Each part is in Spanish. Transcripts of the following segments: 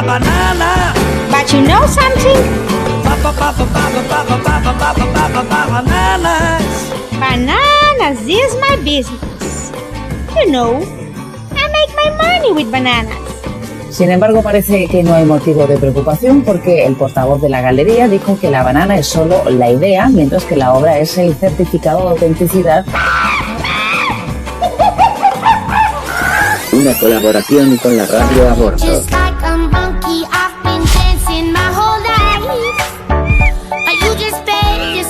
Banana. But you know something? Bananas. Bananas is my business. You know, I make my money with bananas. Sin embargo, parece que no hay motivo de preocupación porque el portavoz de la galería dijo que la banana es solo la idea, mientras que la obra es el certificado de autenticidad. Una colaboración con la radio Aborto.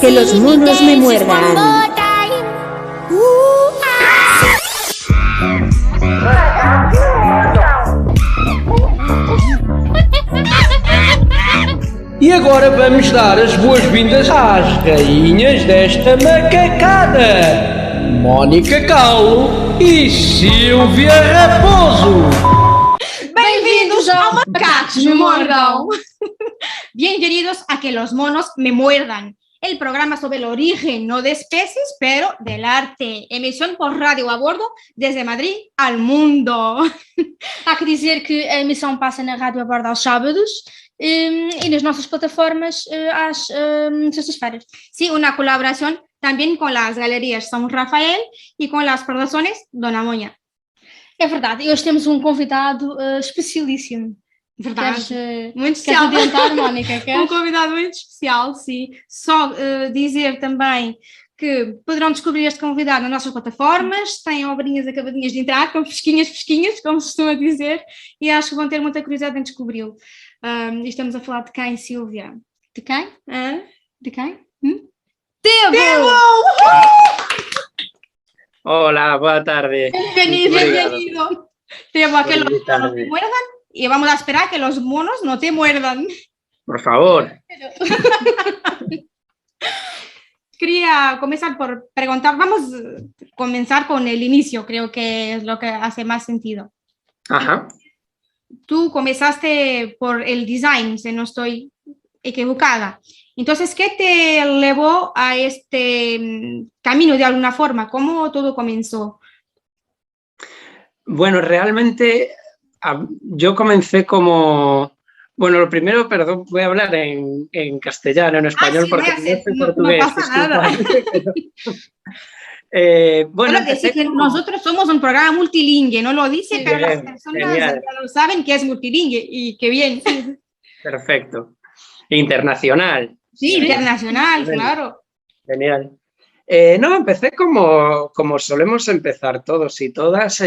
Que los monos me muerdan. E agora vamos dar as boas-vindas às rainhas desta macacada, Mónica Calo e Silvia Raposo. Bienvenidos a Macacos me muerdan. Bienvenidos a Que los monos me muerdan, el programa sobre el origen no de especies, pero del arte. Emisión por Radio Aborto desde Madrid al mundo. Há que dizer que a emissão passa na Rádio Aborto aos sábados y nas nossas plataformas às sextas-feiras. Sí, una colaboración también con las galerías São Rafael y con las producciones Dona Moña. É verdade, e hoje temos um convidado especialíssimo. Verdade, muito especial. Queres adiantar, Mónica? Um convidado muito especial, sim. Só dizer também que poderão descobrir este convidado nas nossas plataformas, têm obrinhas acabadinhas de entrar, com fresquinhas, como se costuma dizer, e acho que vão ter muita curiosidade em descobri-lo. E estamos a falar de quem, Silvia? De quem? De quem? Tebo! Hola, boa tarde. Bienvenido. Tebo, a que los monos te muerdan, y vamos a esperar que los monos no te muerdan. Por favor. Quería comenzar por preguntar, vamos a comenzar con el inicio, creo que es lo que hace más sentido. Ajá. Tú comenzaste por el design, si no estoy equivocada. Entonces, ¿qué te llevó a este camino de alguna forma? ¿Cómo todo comenzó? Bueno, realmente yo comencé como... Bueno, lo primero, perdón, voy a hablar en castellano, en español, sí, porque no sé portugués. No pasa nada. Bueno, decir que nosotros somos un programa multilingüe, no lo dice, sí, pero bien, las personas genial. ya lo saben que es multilingüe y qué bien. Perfecto. Internacional. Sí, internacional, claro. Genial. No, empecé como solemos empezar todos y todas,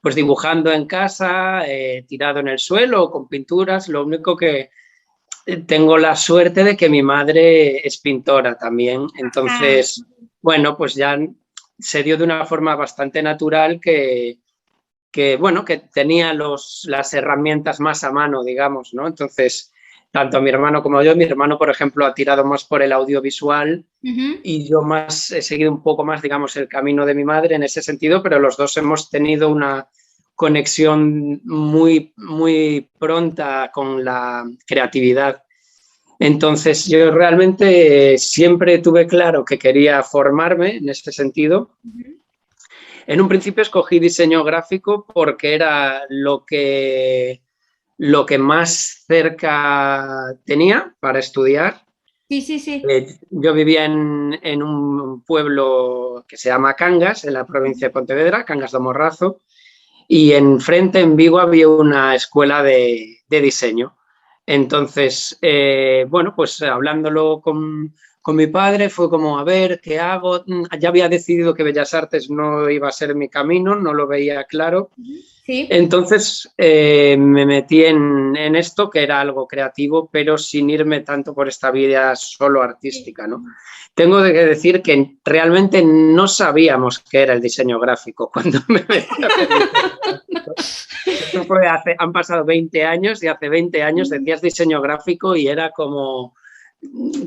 pues dibujando en casa, tirado en el suelo, con pinturas. Lo único que tengo la suerte de que mi madre es pintora también, entonces, bueno, pues ya se dio de una forma bastante natural que bueno, que tenía las herramientas más a mano, digamos, ¿no? Entonces, tanto mi hermano como yo, mi hermano, por ejemplo, ha tirado más por el audiovisual y yo más he seguido un poco más, digamos, el camino de mi madre en ese sentido, pero los dos hemos tenido una conexión muy, muy pronta con la creatividad. Entonces, yo realmente siempre tuve claro que quería formarme en ese sentido. En un principio escogí diseño gráfico porque era lo que más cerca tenía para estudiar. Sí. Yo vivía en un pueblo que se llama Cangas, en la provincia de Pontevedra, Cangas do Morrazo, y enfrente, en Vigo, había una escuela de diseño. Entonces, bueno, pues hablándolo con mi padre fue como, a ver, ¿qué hago? Ya había decidido que Bellas Artes no iba a ser mi camino, no lo veía claro. Sí. Entonces me metí en esto, que era algo creativo, pero sin irme tanto por esta vida solo artística, ¿no? Tengo que decir que realmente no sabíamos qué era el diseño gráfico cuando me metí a hacer Eso fue han pasado 20 años y hace 20 años decías diseño gráfico y era como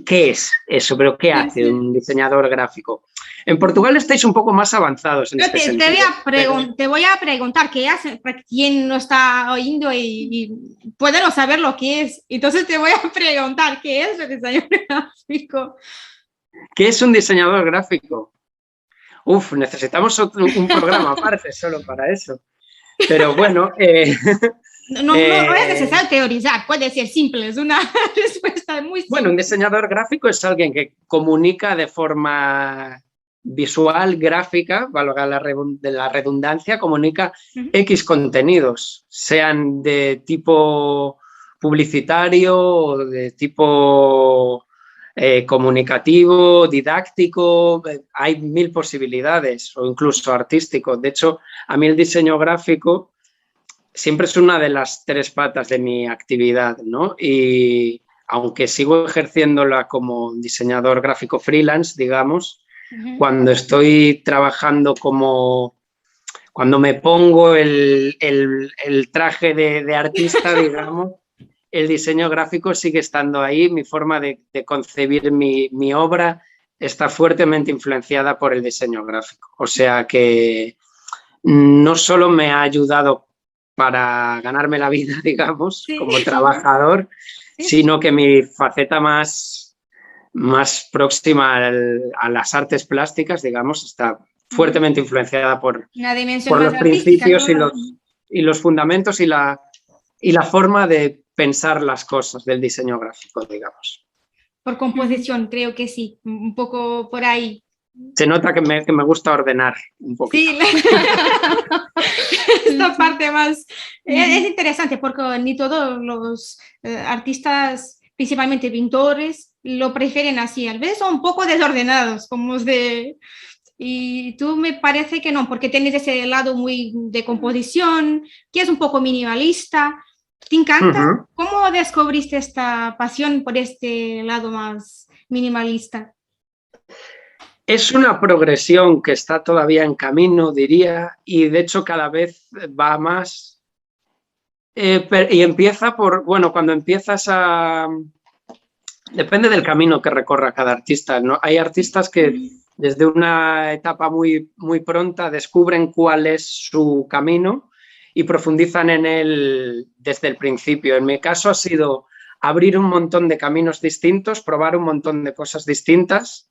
¿qué es eso? ¿Pero qué hace un diseñador gráfico? En Portugal estáis un poco más avanzados en este sentido. Te voy a preguntar qué hace, para quien no está oyendo y puede no saber lo que es. Entonces te voy a preguntar qué es el diseñador gráfico. ¿Qué es un diseñador gráfico? Uf, necesitamos un programa aparte solo para eso. Pero bueno... No es necesario teorizar, puede ser simple, es una respuesta muy simple. Bueno, un diseñador gráfico es alguien que comunica de forma visual, gráfica, valga la redundancia, comunica X contenidos, sean de tipo publicitario o de tipo comunicativo, didáctico, hay 1000 posibilidades, o incluso artístico. De hecho, a mí el diseño gráfico siempre es una de las 3 patas de mi actividad, ¿no? Y aunque sigo ejerciéndola como diseñador gráfico freelance, digamos, cuando estoy trabajando cuando me pongo el traje de artista, digamos, el diseño gráfico sigue estando ahí. Mi forma de concebir mi obra está fuertemente influenciada por el diseño gráfico. O sea que no solo me ha ayudado para ganarme la vida, digamos, como trabajador, sino que mi faceta más próxima a las artes plásticas, digamos, está fuertemente influenciada por los principios y los fundamentos y la forma de pensar las cosas del diseño gráfico, digamos. Por composición, creo que sí, un poco por ahí. Se nota que me gusta ordenar un poquito. Sí, esta parte más... Es interesante porque ni todos los artistas, principalmente pintores, lo prefieren así. A veces son un poco desordenados, y tú me parece que no, porque tienes ese lado muy de composición, que es un poco minimalista. ¿Te encanta? ¿Cómo descubriste esta pasión por este lado más minimalista? Es una progresión que está todavía en camino, diría, y de hecho cada vez va más. Y empieza cuando empiezas depende del camino que recorra cada artista, ¿no? Hay artistas que desde una etapa muy, muy pronta descubren cuál es su camino y profundizan en él desde el principio. En mi caso ha sido abrir un montón de caminos distintos, probar un montón de cosas distintas,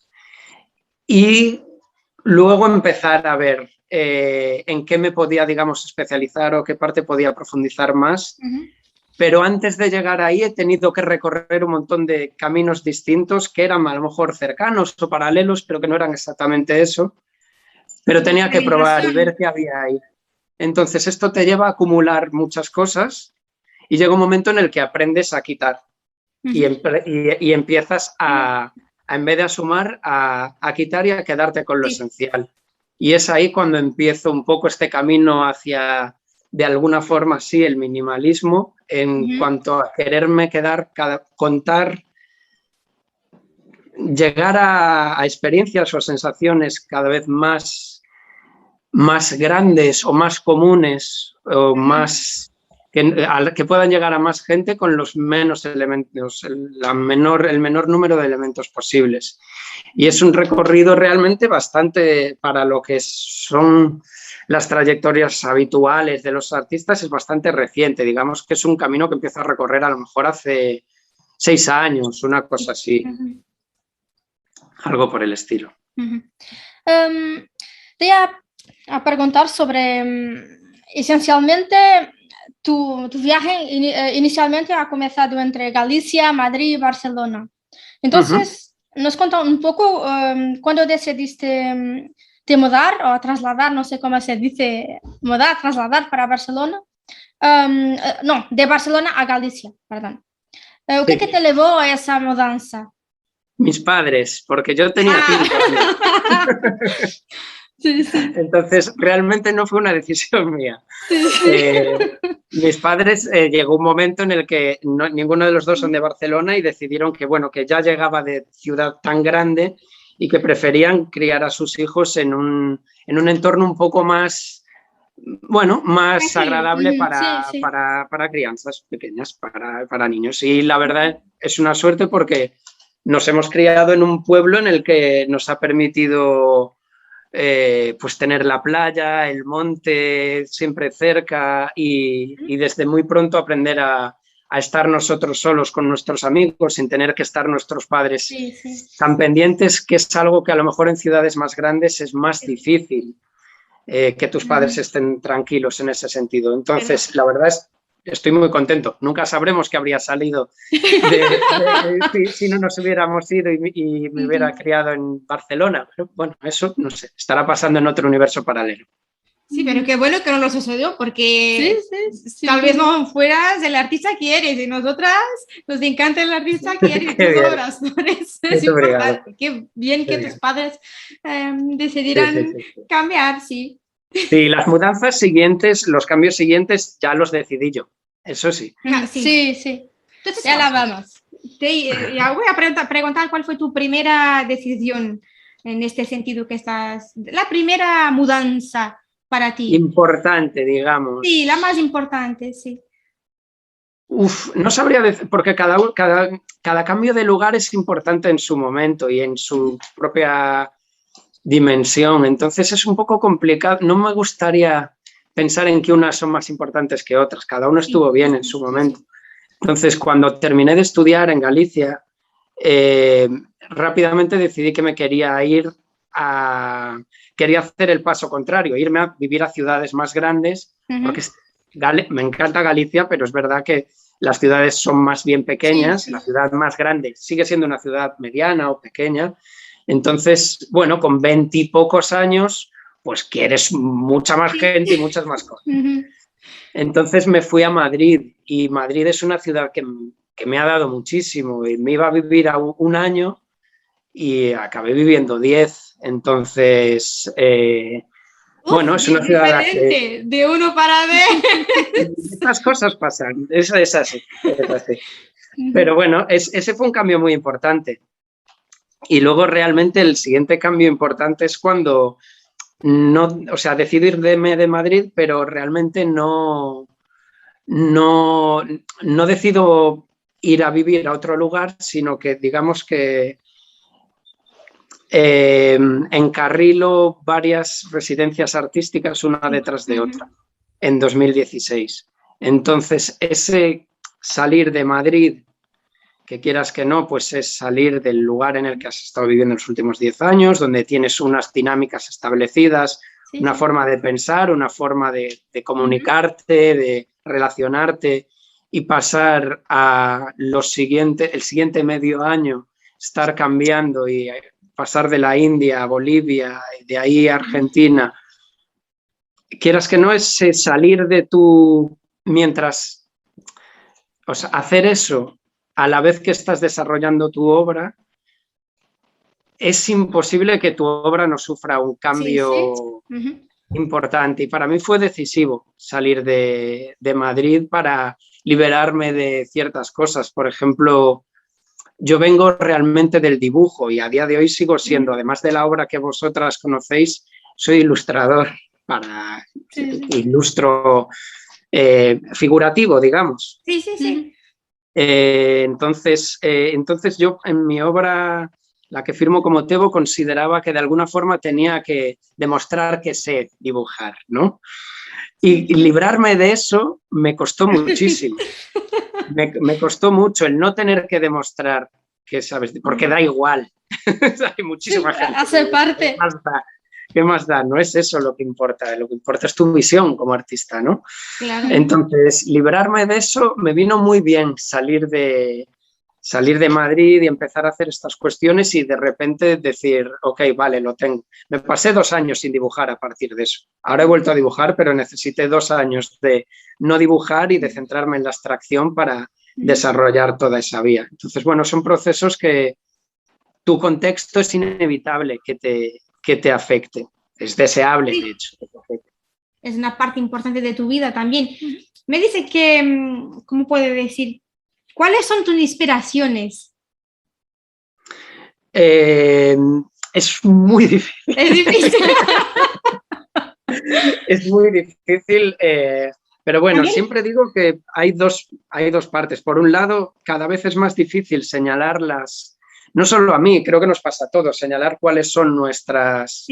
y luego empezar a ver en qué me podía, digamos, especializar o qué parte podía profundizar más. Pero antes de llegar ahí he tenido que recorrer un montón de caminos distintos que eran a lo mejor cercanos o paralelos, pero que no eran exactamente eso. Pero tenía que probar y ver qué había ahí. Entonces esto te lleva a acumular muchas cosas y llega un momento en el que aprendes a quitar y empiezas en vez de sumar, a quitar y a quedarte con lo esencial. Y es ahí cuando empiezo un poco este camino hacia, de alguna forma, sí, el minimalismo, en cuanto a quererme contar, llegar a experiencias o sensaciones cada vez más grandes o más comunes o más... Que puedan llegar a más gente con los menos elementos, el menor número de elementos posibles. Y es un recorrido realmente bastante, para lo que son las trayectorias habituales de los artistas, es bastante reciente. Digamos que es un camino que empiezo a recorrer a lo mejor hace 6 años, una cosa así. Algo por el estilo. Te voy a preguntar sobre, esencialmente, tu viaje inicialmente ha comenzado entre Galicia, Madrid y Barcelona. Entonces, nos cuenta un poco cuándo decidiste te mudar o trasladar, no sé cómo se dice, trasladar para Barcelona. No, de Barcelona a Galicia, perdón. ¿Qué te llevó a esa mudanza? Mis padres, porque yo tenía 5 años. Sí, sí. Entonces, realmente no fue una decisión mía. Mis padres, llegó un momento en el que ninguno de los dos son de Barcelona y decidieron que, bueno, que ya llegaba de ciudad tan grande y que preferían criar a sus hijos en un entorno un poco más, bueno, más agradable para crianzas pequeñas, para niños. Y la verdad es una suerte porque nos hemos criado en un pueblo en el que nos ha permitido pues tener la playa, el monte siempre cerca y desde muy pronto aprender a estar nosotros solos con nuestros amigos sin tener que estar nuestros padres tan pendientes, que es algo que a lo mejor en ciudades más grandes es más difícil, que tus padres estén tranquilos en ese sentido. Entonces, la verdad es estoy muy contento. Nunca sabremos qué habría salido si no nos hubiéramos ido y me hubiera criado en Barcelona. Pero bueno, eso no sé, estará pasando en otro universo paralelo. Sí, pero qué bueno que no lo sucedió, porque tal vez no fueras el artista que eres y nosotras nos encanta el artista que eres y tus obras. Por eso es importante. Qué bien que tus padres decidieran cambiar, sí. Sí, las mudanzas siguientes, los cambios siguientes ya los decidí yo, eso sí. Sí. Entonces, ya la vamos. Ya voy a preguntar cuál fue tu primera decisión en este sentido que estás... La primera mudanza para ti. Importante, digamos. Sí, la más importante, sí. No sabría decir, porque cada cambio de lugar es importante en su momento y en su propia dimensión. Entonces es un poco complicado. No me gustaría pensar en que unas son más importantes que otras. Cada uno estuvo bien en su momento. Entonces, cuando terminé de estudiar en Galicia, rápidamente decidí que me quería ir quería hacer el paso contrario, irme a vivir a ciudades más grandes, porque me encanta Galicia, pero es verdad que las ciudades son más bien pequeñas, la ciudad más grande sigue siendo una ciudad mediana o pequeña. Entonces, bueno, con 20 y pocos años, pues quieres mucha más gente y muchas más cosas. Entonces me fui a Madrid, y Madrid es una ciudad que me ha dado muchísimo, y me iba a vivir a un año y acabé viviendo 10. Entonces, bueno, es una ciudad que... De uno para 10. Estas cosas pasan, eso es así. Pero bueno, ese fue un cambio muy importante. Y luego realmente el siguiente cambio importante es cuando decido irme de Madrid, pero realmente no decido ir a vivir a otro lugar, sino que digamos que encarrilo varias residencias artísticas una detrás de otra en 2016. Entonces, ese salir de Madrid, que quieras que no, pues es salir del lugar en el que has estado viviendo los últimos 10 años, donde tienes unas dinámicas establecidas, una forma de pensar, una forma de comunicarte, de relacionarte, y pasar a el siguiente medio año, estar cambiando y pasar de la India a Bolivia, de ahí a Argentina. Quieras que no, es salir de mientras, hacer eso a la vez que estás desarrollando tu obra, es imposible que tu obra no sufra un cambio importante. Y para mí fue decisivo salir de Madrid para liberarme de ciertas cosas. Por ejemplo, yo vengo realmente del dibujo y a día de hoy sigo siendo, además de la obra que vosotras conocéis, soy ilustrador, ilustro figurativo, digamos. Sí. Entonces yo en mi obra, la que firmo como Tebo, consideraba que de alguna forma tenía que demostrar que sé dibujar, ¿no? Y librarme de eso me costó muchísimo. Me costó mucho el no tener que demostrar que sabes, porque da igual. Hay muchísima gente. Hace parte. ¿Qué más da? No es eso lo que importa es tu visión como artista, ¿no? Claro. Entonces, librarme de eso me vino muy bien, salir de Madrid y empezar a hacer estas cuestiones y de repente decir, ok, vale, lo tengo. Me pasé 2 años sin dibujar a partir de eso. Ahora he vuelto a dibujar, pero necesité 2 años de no dibujar y de centrarme en la abstracción para desarrollar toda esa vía. Entonces, bueno, son procesos que tu contexto es inevitable que te afecte. Es deseable, de hecho. Es una parte importante de tu vida también. Me dice que, ¿cómo puedo decir? ¿Cuáles son tus inspiraciones? Es muy difícil. Es difícil. Es muy difícil, pero bueno, ¿También? siempre digo que hay dos partes. Por un lado, cada vez es más difícil señalar no solo a mí, creo que nos pasa a todos, señalar cuáles son nuestras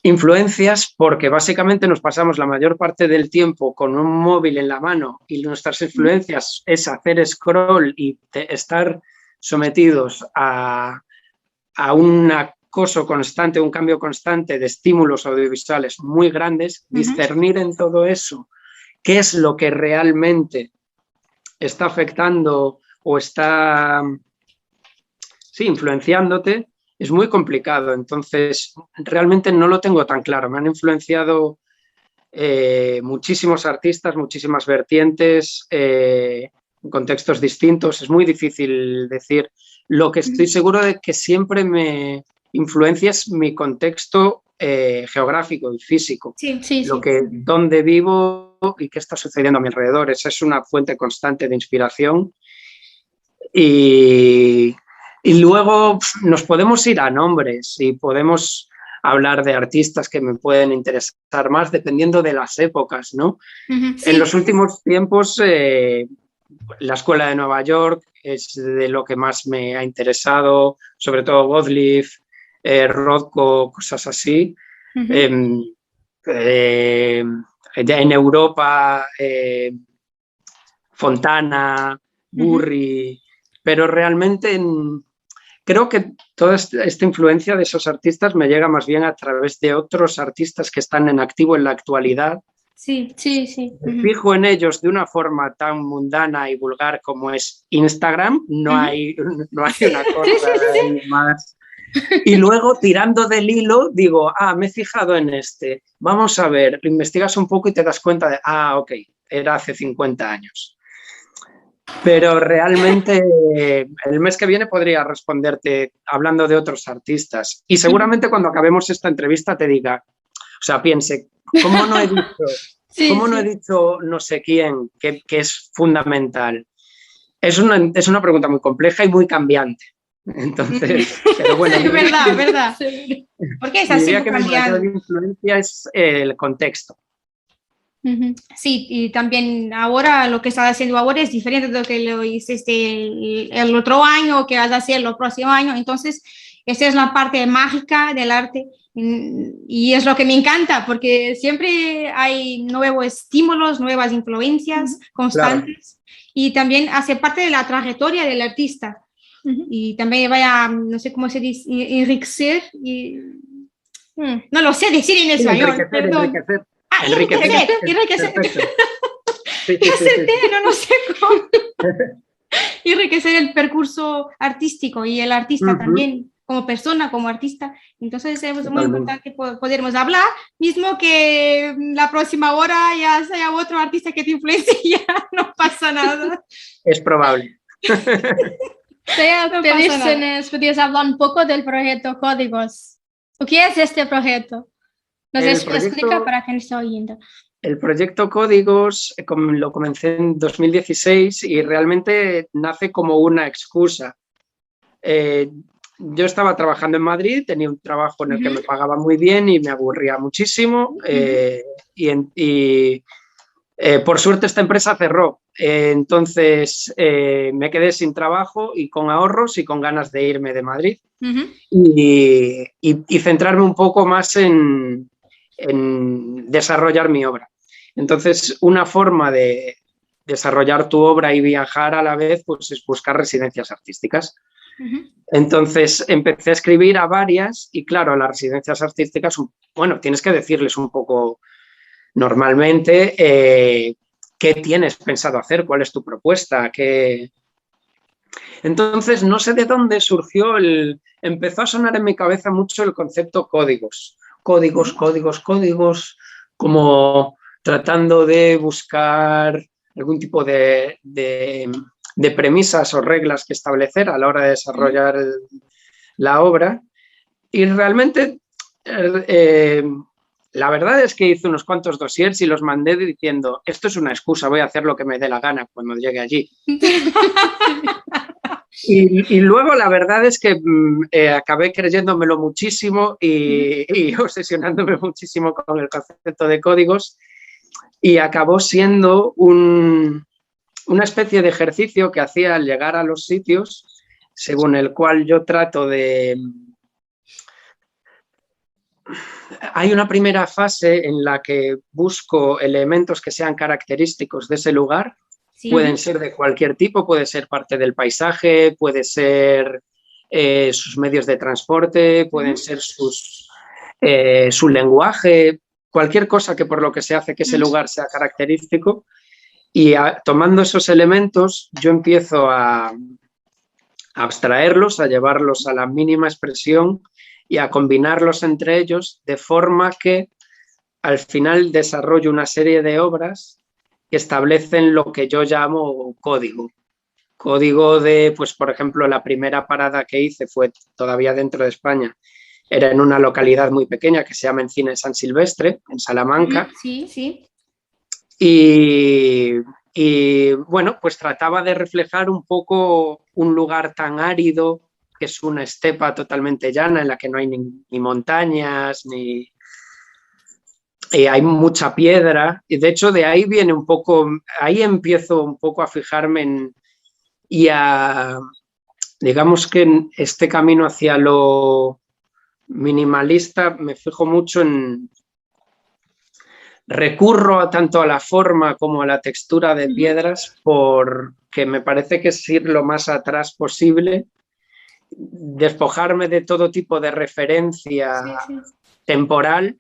influencias, porque básicamente nos pasamos la mayor parte del tiempo con un móvil en la mano y nuestras influencias es hacer scroll y estar sometidos a un acoso constante, un cambio constante de estímulos audiovisuales muy grandes, discernir en todo eso qué es lo que realmente está afectando o está influenciándote, es muy complicado. Entonces, realmente no lo tengo tan claro. Me han influenciado muchísimos artistas, muchísimas vertientes, en contextos distintos. Es muy difícil decir. Lo que estoy seguro de que siempre me influencia es mi contexto geográfico y físico. Dónde vivo y qué está sucediendo a mi alrededor. Esa es una fuente constante de inspiración. Y luego nos podemos ir a nombres y podemos hablar de artistas que me pueden interesar más dependiendo de las épocas, ¿no? En los últimos tiempos, la Escuela de Nueva York es de lo que más me ha interesado, sobre todo Gottlieb, Rothko, cosas así. En Europa, Fontana, Burri, pero realmente creo que toda esta influencia de esos artistas me llega más bien a través de otros artistas que están en activo en la actualidad. Me fijo en ellos de una forma tan mundana y vulgar como es Instagram, no hay una cosa más. Y luego, tirando del hilo, digo, me he fijado en este, vamos a ver, lo investigas un poco y te das cuenta de, ok, era hace 50 años. Pero realmente el mes que viene podría responderte hablando de otros artistas. Y seguramente cuando acabemos esta entrevista te diga, o sea, piense, ¿cómo no he dicho no sé quién que es fundamental? Es una pregunta muy compleja y muy cambiante. Entonces, pero bueno. Es verdad. ¿Por qué es así? Diría que mi mayor influencia es el contexto. Sí, y también ahora lo que estás haciendo ahora es diferente de lo que lo hiciste el otro año o que vas a hacer el próximo año. Entonces, esa es la parte mágica del arte y es lo que me encanta porque siempre hay nuevos estímulos, nuevas influencias constantes y también hace parte de la trayectoria del artista. Y también vaya, no sé cómo se dice, enriquecer y no lo sé decir en español, perdón. Enriquecer. No sé cómo. Enriquecer el percurso artístico y el artista también, como persona, como artista. Entonces es muy importante podermos hablar, mismo que la próxima hora ya sea otro artista que te influencie y ya no pasa nada. Es probable. ¿Podrías hablar un poco del proyecto Códigos? ¿Qué es este proyecto? ¿Nos explica para quien está oyendo? El proyecto Códigos lo comencé en 2016 y realmente nace como una excusa. Yo estaba trabajando en Madrid, tenía un trabajo en el que me pagaba muy bien y me aburría muchísimo por suerte esta empresa cerró. Entonces me quedé sin trabajo y con ahorros y con ganas de irme de Madrid y centrarme un poco más en desarrollar mi obra. Entonces, una forma de desarrollar tu obra y viajar a la vez pues, es buscar residencias artísticas. Entonces, empecé a escribir a varias y, claro, las residencias artísticas, bueno, tienes que decirles un poco normalmente qué tienes pensado hacer, cuál es tu propuesta, Entonces, no sé de dónde surgió empezó a sonar en mi cabeza mucho el concepto códigos, como tratando de buscar algún tipo de premisas o reglas que establecer a la hora de desarrollar la obra. Y realmente, la verdad es que hice unos cuantos dossiers y los mandé diciendo, esto es una excusa, voy a hacer lo que me dé la gana cuando llegue allí. Y luego la verdad es que acabé creyéndomelo muchísimo y obsesionándome muchísimo con el concepto de códigos y acabó siendo una especie de ejercicio que hacía al llegar a los sitios según el cual yo trato de... Hay una primera fase en la que busco elementos que sean característicos de ese lugar. Sí. Pueden ser de cualquier tipo, puede ser parte del paisaje, puede ser sus medios de transporte, pueden ser su lenguaje, cualquier cosa que por lo que se hace que ese lugar sea característico. Y tomando esos elementos yo empiezo a abstraerlos, a llevarlos a la mínima expresión y a combinarlos entre ellos de forma que al final desarrollo una serie de obras que establecen lo que yo llamo código. Código de, pues por ejemplo, la primera parada que hice fue todavía dentro de España. Era en una localidad muy pequeña que se llama Encina de San Silvestre, en Salamanca. Sí, sí. Y bueno, pues trataba de reflejar un poco un lugar tan árido, que es una estepa totalmente llana en la que no hay ni montañas, ni... hay mucha piedra. Y de hecho de ahí viene un poco, ahí empiezo un poco a fijarme digamos que en este camino hacia lo minimalista me fijo mucho en... Recurro tanto a la forma como a la textura de piedras porque me parece que es ir lo más atrás posible, despojarme de todo tipo de referencia temporal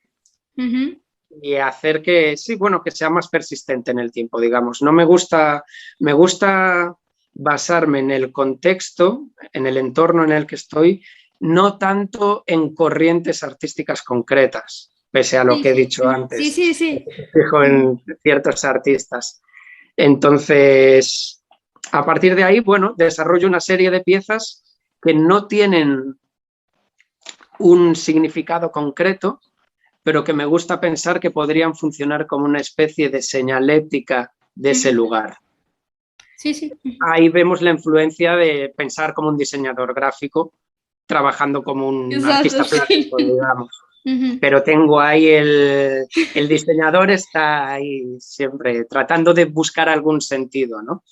y hacer que, sí, bueno, que sea más persistente en el tiempo, digamos. No me gusta basarme en el contexto, en el entorno en el que estoy, no tanto en corrientes artísticas concretas, pese a lo que he dicho antes. Sí. Fijo en ciertos artistas. Entonces, a partir de ahí, bueno, desarrollo una serie de piezas que no tienen un significado concreto, pero que me gusta pensar que podrían funcionar como una especie de señalética de ese lugar. Sí. Ahí vemos la influencia de pensar como un diseñador gráfico, trabajando como un artista plástico, digamos. Pero tengo ahí el diseñador está ahí siempre tratando de buscar algún sentido, ¿no?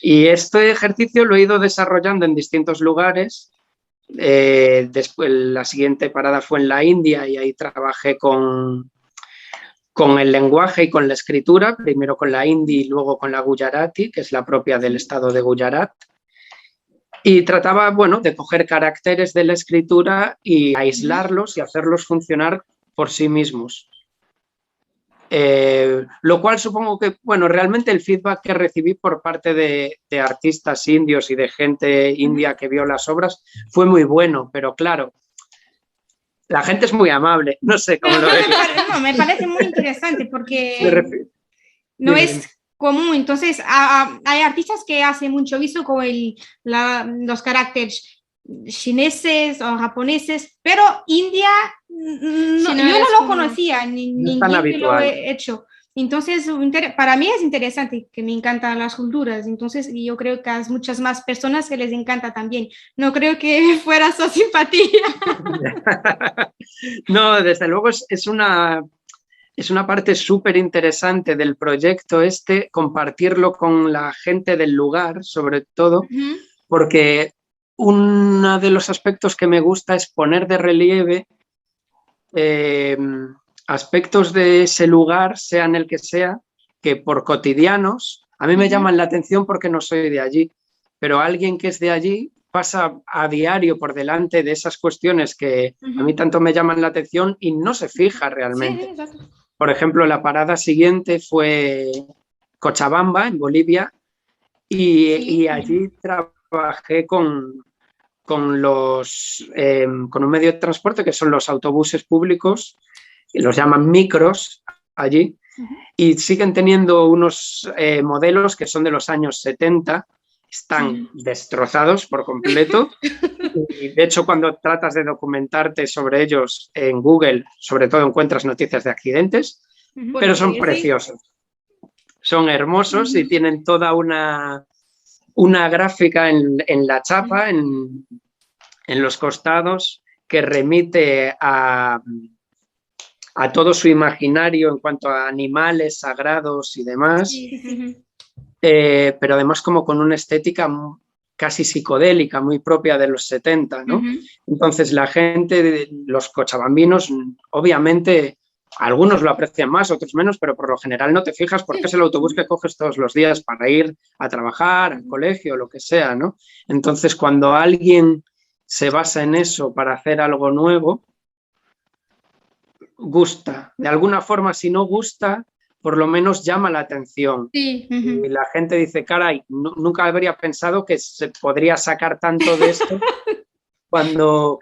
Y este ejercicio lo he ido desarrollando en distintos lugares. Después la siguiente parada fue en la India y ahí trabajé con el lenguaje y con la escritura, primero con la hindi y luego con la gujarati, que es la propia del estado de Gujarat. Y trataba, bueno, de coger caracteres de la escritura y aislarlos y hacerlos funcionar por sí mismos. Lo cual supongo que, bueno, realmente el feedback que recibí por parte de artistas indios y de gente india que vio las obras fue muy bueno, pero claro, la gente es muy amable, no sé cómo lo ves. No, me parece muy interesante porque no es común. Entonces, hay artistas que hacen mucho uso con los caracteres chineses o japoneses, pero India yo no lo conocía, ni lo he hecho. Entonces, para mí es interesante, que me encantan las culturas. Entonces, yo creo que hay muchas más personas que les encanta también. No creo que fuera su simpatía. No, desde luego es una parte súper interesante del proyecto compartirlo con la gente del lugar, sobre todo, porque uno de los aspectos que me gusta es poner de relieve aspectos de ese lugar, sean el que sea, que por cotidianos a mí me llaman la atención porque no soy de allí, pero alguien que es de allí pasa a diario por delante de esas cuestiones que a mí tanto me llaman la atención y no se fija realmente. Sí, por ejemplo, la parada siguiente fue Cochabamba, en Bolivia, y allí trabajé con un medio de transporte que son los autobuses públicos, y los llaman micros allí, y siguen teniendo unos modelos que son de los años 70, están destrozados por completo, y de hecho cuando tratas de documentarte sobre ellos en Google, sobre todo encuentras noticias de accidentes, pero son preciosos, son hermosos y tienen toda una gráfica en la chapa, en los costados, que remite a todo su imaginario en cuanto a animales sagrados y demás, pero además como con una estética casi psicodélica, muy propia de los 70, ¿no? Entonces la gente, los cochabambinos, obviamente algunos lo aprecian más, otros menos, pero por lo general no te fijas porque es el autobús que coges todos los días para ir a trabajar, al colegio, lo que sea, ¿no? Entonces cuando alguien se basa en eso para hacer algo nuevo, gusta. De alguna forma, si no gusta, por lo menos llama la atención. Sí. Y la gente dice, caray, nunca habría pensado que se podría sacar tanto de esto cuando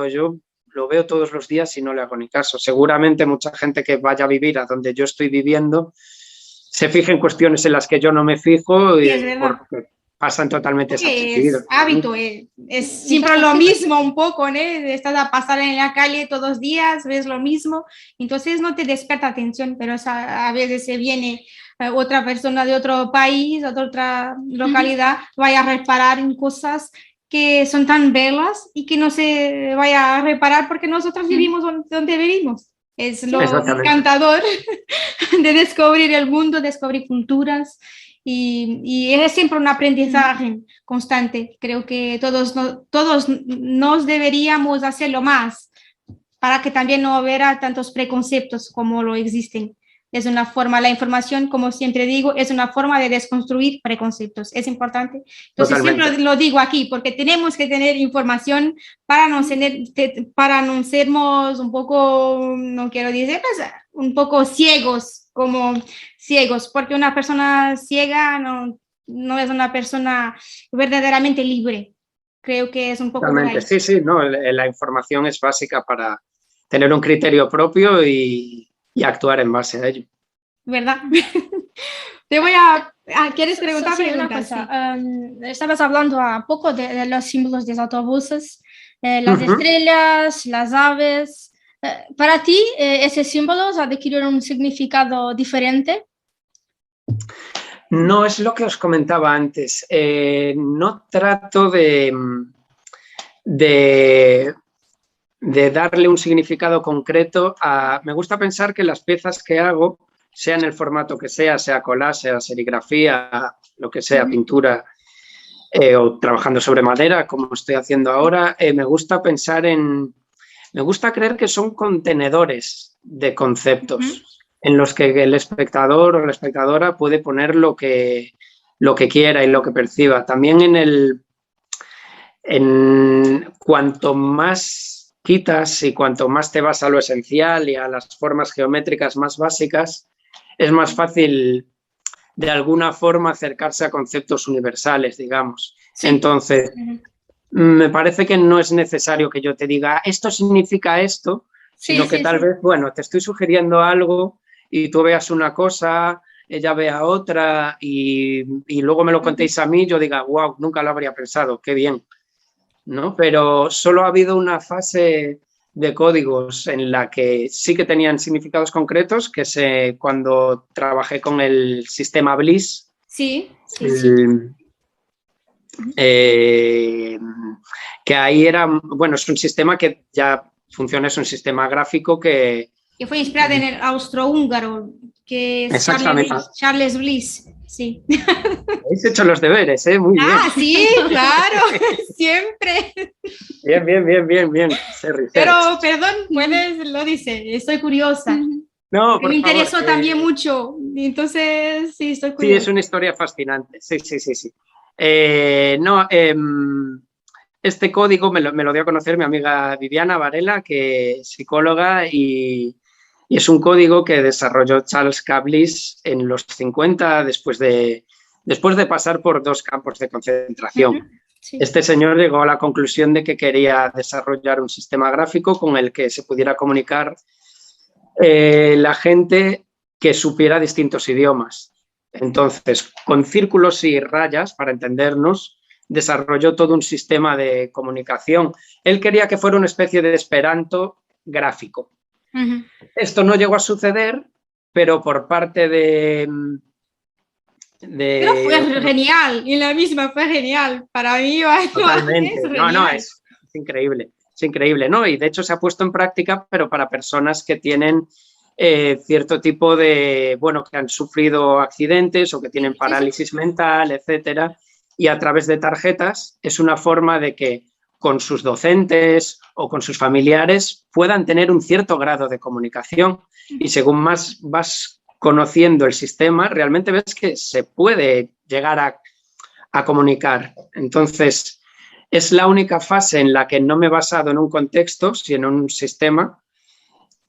yo lo veo todos los días y no le hago ni caso. Seguramente mucha gente que vaya a vivir a donde yo estoy viviendo se fija en cuestiones en las que yo no me fijo y porque pasan totalmente desapercibidos. Es hábito, es siempre lo mismo un poco, ¿no? Estás a pasar en la calle todos los días, ves lo mismo, entonces no te despierta atención, pero a veces se viene otra persona de otro país, de otra localidad, vaya a reparar en cosas que son tan bellas y que no se vaya a reparar porque nosotros vivimos donde vivimos. Es lo encantador de descubrir el mundo, descubrir culturas. Y es siempre un aprendizaje constante. Creo que todos nos deberíamos hacerlo más para que también no hubiera tantos preconceptos como lo existen. Es una forma, la información, como siempre digo, es una forma de desconstruir preconceptos. Es importante. Entonces, Totalmente. siempre lo digo aquí, porque tenemos que tener información para no sermos un poco, no quiero decir, pues, un poco ciegos, porque una persona ciega no es una persona verdaderamente libre. Creo que es un poco... Totalmente. Sí, no, la información es básica para tener un criterio propio y actuar en base a ello. ¿Verdad? Te voy a... ¿Quieres preguntar? Sí, una cosa. Estabas hablando a poco de los símbolos de los autobuses, las estrellas, las aves. ¿Para ti esos símbolos adquirieron un significado diferente? No, es lo que os comentaba antes. No trato de darle un significado concreto me gusta pensar que las piezas que hago, sea en el formato que sea collage, sea serigrafía, lo que sea, pintura, o trabajando sobre madera, como estoy haciendo ahora, me gusta creer que son contenedores de conceptos en los que el espectador o la espectadora puede poner lo que quiera y lo que perciba. También cuanto más quitas y cuanto más te vas a lo esencial y a las formas geométricas más básicas, es más fácil de alguna forma acercarse a conceptos universales, digamos. Sí. Entonces, me parece que no es necesario que yo te diga esto significa esto, sino que tal vez, bueno, te estoy sugiriendo algo y tú veas una cosa, ella vea otra y luego me lo contéis a mí, yo diga, wow, nunca lo habría pensado, qué bien, ¿no? Pero solo ha habido una fase de códigos en la que sí que tenían significados concretos, que cuando trabajé con el sistema Bliss. Sí. Que ahí era, bueno, es un sistema que ya funciona, es un sistema gráfico que fue inspirado en el austrohúngaro, que es Charles Bliss. Sí. Habéis hecho los deberes, ¿eh? Muy bien. Sí, claro, siempre. Bien. Pero, perdón, lo dice, estoy curiosa. No, me interesó también mucho, entonces sí, estoy curiosa. Sí, es una historia fascinante, sí. Este código me lo dio a conocer mi amiga Viviana Varela, que es psicóloga, y es un código que desarrolló Charles K. Bliss en los 50, después de pasar por 2 campos de concentración. Sí. Este señor llegó a la conclusión de que quería desarrollar un sistema gráfico con el que se pudiera comunicar la gente que supiera distintos idiomas. Entonces, con círculos y rayas, para entendernos, desarrolló todo un sistema de comunicación. Él quería que fuera una especie de Esperanto gráfico. Esto no llegó a suceder, pero por parte Pero fue genial, y la misma fue genial. Para mí, totalmente. Es increíble. Es increíble, ¿no? Y de hecho se ha puesto en práctica, pero para personas que tienen cierto tipo de, bueno, que han sufrido accidentes o que tienen parálisis mental, etcétera. y a través de tarjetas es una forma de que con sus docentes o con sus familiares puedan tener un cierto grado de comunicación y según más vas conociendo el sistema, realmente ves que se puede llegar a comunicar. Entonces, es la única fase en la que no me he basado en un contexto, sino en un sistema,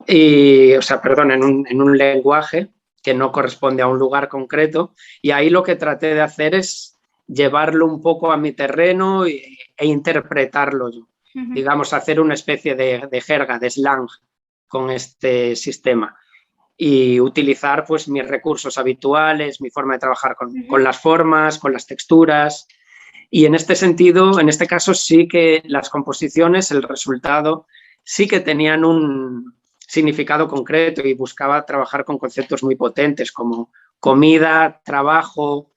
en un lenguaje que no corresponde a un lugar concreto, y ahí lo que traté de hacer es llevarlo un poco a mi terreno e interpretarlo yo. Digamos, hacer una especie de jerga, de slang con este sistema y utilizar pues mis recursos habituales, mi forma de trabajar con las formas, con las texturas, y en este sentido, en este caso sí que las composiciones, el resultado, sí que tenían un significado concreto y buscaba trabajar con conceptos muy potentes como comida, trabajo,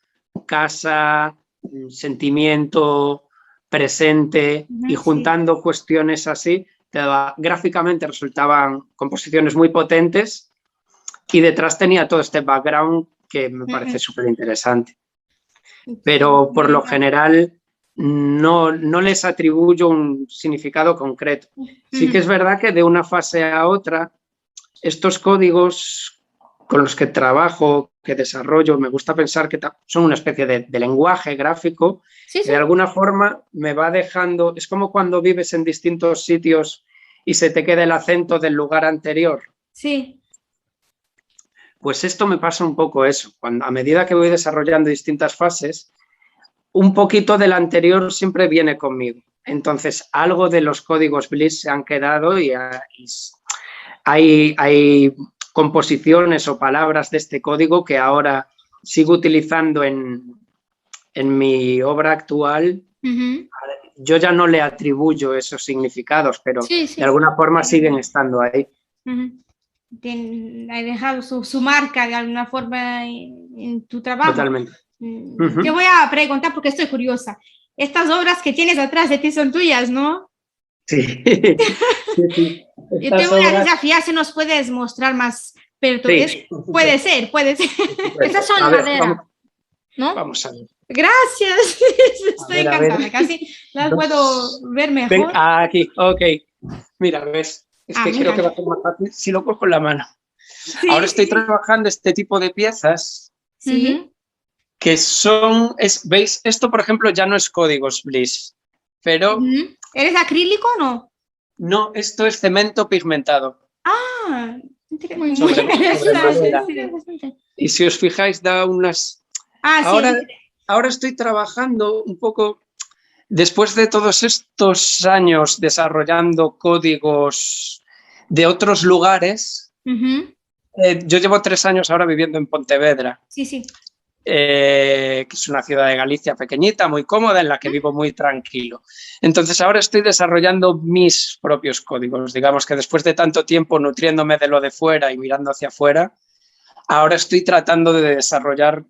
casa, sentimiento, presente, y juntando cuestiones así, gráficamente resultaban composiciones muy potentes y detrás tenía todo este background que me parece súper interesante. Pero por lo general no les atribuyo un significado concreto. Sí que es verdad que de una fase a otra, estos códigos con los que trabajo, que desarrollo, me gusta pensar que son una especie de lenguaje gráfico que de alguna forma me va dejando, es como cuando vives en distintos sitios y se te queda el acento del lugar anterior. Sí. Pues esto me pasa un poco eso, a medida que voy desarrollando distintas fases, un poquito del anterior siempre viene conmigo. Entonces, algo de los códigos Bliss se han quedado y hay composiciones o palabras de este código que ahora sigo utilizando en mi obra actual. Yo ya no le atribuyo esos significados, pero de alguna forma siguen estando ahí. Ha dejado su marca de alguna forma en tu trabajo. Totalmente. Te voy a preguntar porque estoy curiosa. Estas obras que tienes atrás de ti son tuyas, ¿no? Sí. Sí. Yo te voy a desafiar si nos puedes mostrar más. Pero puede ser. Estas son madera, ¿no? Vamos a ver. Gracias. Estoy encantada. Casi las puedo ver mejor. Ven, aquí, ok. Mira, ves. Es que creo que va a ser más fácil si lo cojo en la mano. Sí. Ahora estoy trabajando este tipo de piezas que son, ¿veis? Esto, por ejemplo, ya no es códigos Bliss, pero... ¿Eres acrílico o no? No, esto es cemento pigmentado. Ah, muy interesante. Y si os fijáis, da unas... Ahora estoy trabajando un poco... Después de todos estos años desarrollando códigos de otros lugares, yo llevo 3 años ahora viviendo en Pontevedra, que es una ciudad de Galicia pequeñita, muy cómoda, en la que vivo muy tranquilo. Entonces ahora estoy desarrollando mis propios códigos. Digamos que después de tanto tiempo nutriéndome de lo de fuera y mirando hacia afuera, ahora estoy tratando de desarrollar...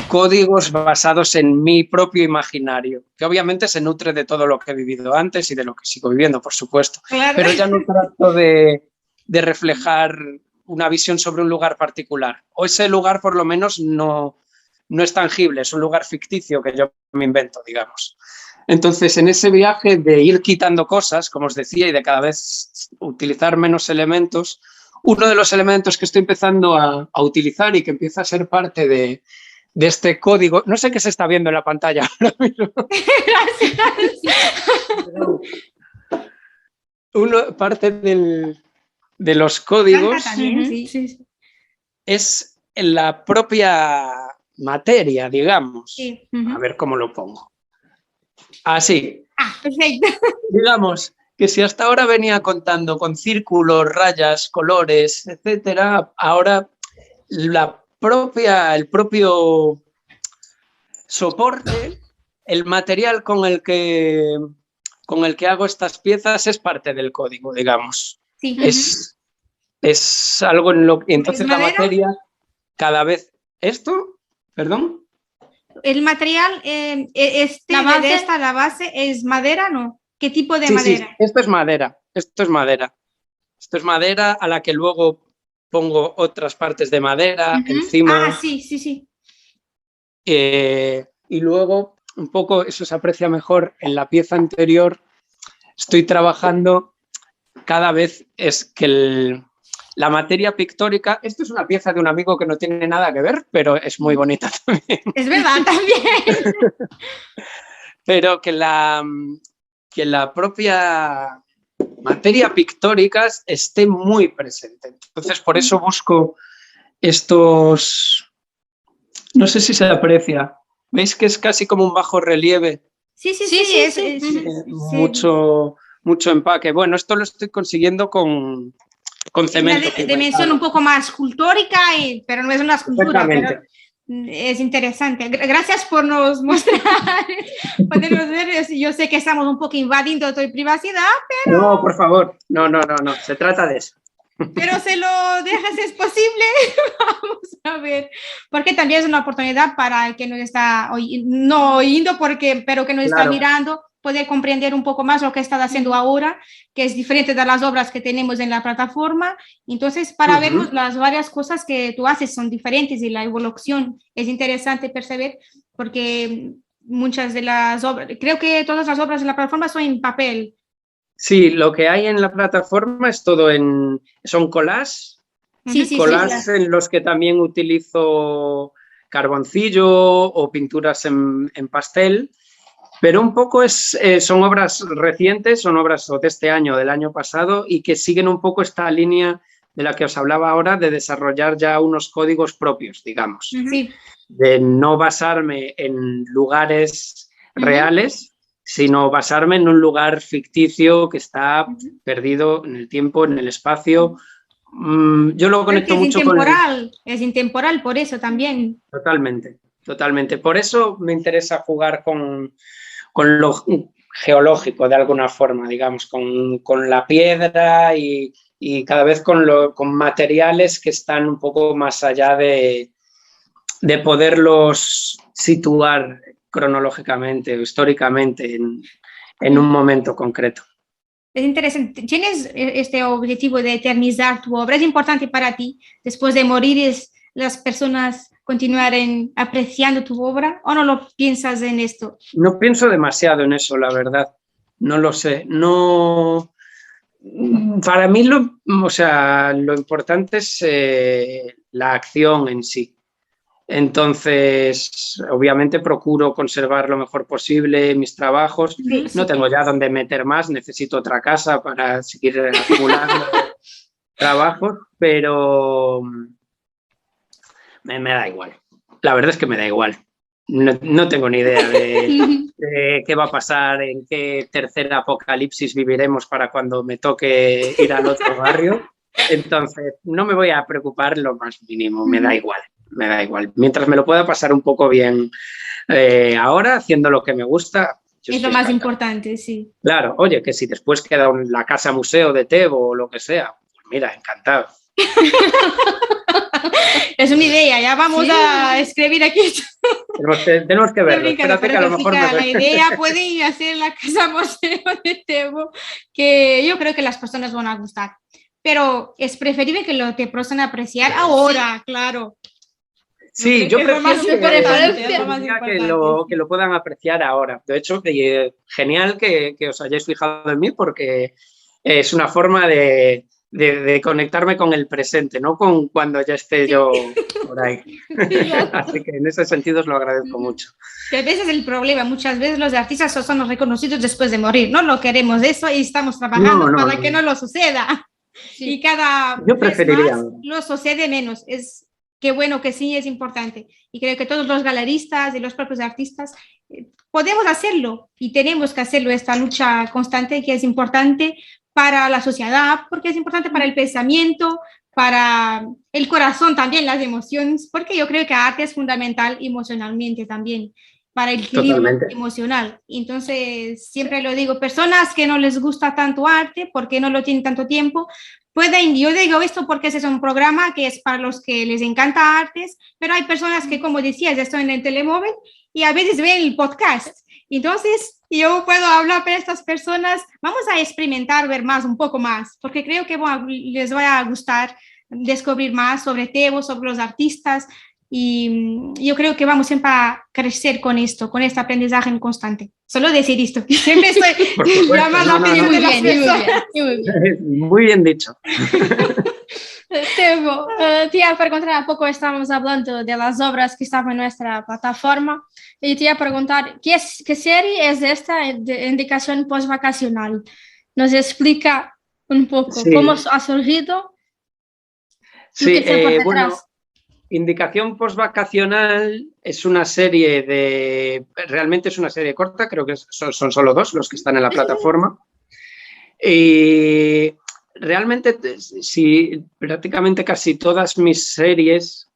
códigos basados en mi propio imaginario, que obviamente se nutre de todo lo que he vivido antes y de lo que sigo viviendo, por supuesto. Claro. Pero ya no trato de reflejar una visión sobre un lugar particular. O ese lugar, por lo menos, no es tangible, es un lugar ficticio que yo me invento, digamos. Entonces, en ese viaje de ir quitando cosas, como os decía, y de cada vez utilizar menos elementos, uno de los elementos que estoy empezando a utilizar y que empieza a ser parte de este código, no sé qué se está viendo en la pantalla ahora mismo. Parte de los códigos es la propia materia, digamos. Sí. A ver cómo lo pongo. Así. Perfecto. Digamos que si hasta ahora venía contando con círculos, rayas, colores, etcétera, ahora el propio soporte, el material con el que hago estas piezas es parte del código, digamos. Sí. Es algo en lo que... Entonces la materia cada vez... ¿Esto? ¿Perdón? El material, la base es madera, ¿no? ¿Qué tipo de madera? Sí, esto es madera. Esto es madera a la que luego pongo otras partes de madera encima. Sí. y luego un poco eso se aprecia mejor en la pieza anterior. Estoy trabajando cada vez es que la materia pictórica, esto es una pieza de un amigo que no tiene nada que ver, pero es muy bonita también. Es verdad, también. Pero que la propia materia pictórica esté muy presente. Entonces, por eso busco estos, no sé si se aprecia, ¿veis que es casi como un bajo relieve? Sí, Mucho empaque. Bueno, esto lo estoy consiguiendo con cemento. Una dimensión un poco más escultórica, pero no es una escultura, pero es interesante. Gracias por nos mostrar. Podemos ver, yo sé que estamos un poco invadiendo tu privacidad, pero... No, por favor, no, se trata de eso. Pero se lo dejas, es posible. Vamos a ver, porque también es una oportunidad para el que nos está no oyendo, pero que nos está mirando, poder comprender un poco más lo que estás haciendo ahora, que es diferente de las obras que tenemos en la plataforma. Entonces, para vernos las varias cosas que tú haces son diferentes y la evolución es interesante percibir, porque muchas de las obras, creo que todas las obras de la plataforma son en papel. Sí, lo que hay en la plataforma es todo son collages, collages en los que también utilizo carboncillo o pinturas en pastel, pero un poco son obras recientes, son obras de este año, del año pasado, y que siguen un poco esta línea de la que os hablaba ahora, de desarrollar ya unos códigos propios, digamos, de no basarme en lugares reales, sino basarme en un lugar ficticio que está perdido en el tiempo, en el espacio. Yo lo conecto mucho con... Es intemporal, por eso también. Totalmente. Por eso me interesa jugar con lo geológico, de alguna forma, digamos, con la piedra y cada vez con materiales que están un poco más allá de poderlos situar cronológicamente o históricamente en un momento concreto. Es interesante. ¿Tienes este objetivo de eternizar tu obra? ¿Es importante para ti, después de morir, las personas continuaren apreciando tu obra, o no lo piensas en esto? No pienso demasiado en eso, la verdad. No lo sé. No. Para mí lo importante es la acción en sí. Entonces, obviamente procuro conservar lo mejor posible mis trabajos. No tengo ya dónde meter más, necesito otra casa para seguir acumulando trabajos, pero me da igual. La verdad es que me da igual. No tengo ni idea de qué va a pasar, en qué tercer apocalipsis viviremos para cuando me toque ir al otro barrio. Entonces, no me voy a preocupar lo más mínimo, me da igual. Mientras me lo pueda pasar un poco bien ahora, haciendo lo que me gusta. Es lo más importante, sí. Claro, oye, que si después queda la casa museo de Tebo o lo que sea, pues mira, encantado. Es una idea, ya vamos a escribir aquí. Tenemos que verlo. Espérate que a lo mejor la idea puede hacer la casa museo de Tebo, que yo creo que las personas van a gustar. Pero es preferible que lo te puedan apreciar ahora, claro. Sí, yo prefiero que lo puedan apreciar ahora. De hecho, genial que os hayáis fijado en mí, porque es una forma de conectarme con el presente, no con cuando ya esté yo por ahí. Así que en ese sentido os lo agradezco mucho. Que a veces el problema, muchas veces los artistas son reconocidos después de morir. No lo queremos eso y estamos trabajando para que no lo suceda. Sí. Y cada vez más lo sucede menos. Qué bueno que sí, es importante. Y creo que todos los galeristas y los propios artistas podemos hacerlo y tenemos que hacerlo, esta lucha constante que es importante para la sociedad, porque es importante para el pensamiento, para el corazón también, las emociones, porque yo creo que arte es fundamental emocionalmente también, para el equilibrio emocional. Entonces, siempre lo digo, personas que no les gusta tanto arte, porque no lo tienen tanto tiempo, yo digo esto porque ese es un programa que es para los que les encanta artes, pero hay personas que, como decías, están en el telemóvil y a veces ven el podcast. Entonces, yo puedo hablar para estas personas, vamos a experimentar, ver un poco más, porque creo que les va a gustar descubrir más sobre Tebo, sobre los artistas, y yo creo que vamos siempre a crecer con esto, con esta aprendizaje constante. Solo decir esto. Siempre estoy Por supuesto, llamando no, a no, no. pedir de las personas. Muy bien dicho. Tebo, te iba a preguntar, un poco estamos hablando de las obras que estaban en nuestra plataforma y te iba a preguntar, ¿qué serie es esta de indicación postvacacional? ¿Nos explica un poco Sí. cómo ha surgido? Sí, ¿Qué se por detrás? bueno, Indicación postvacacional es una serie realmente es una serie corta, creo que son solo 2 los que están en la plataforma. Y realmente, sí, prácticamente casi todas mis series,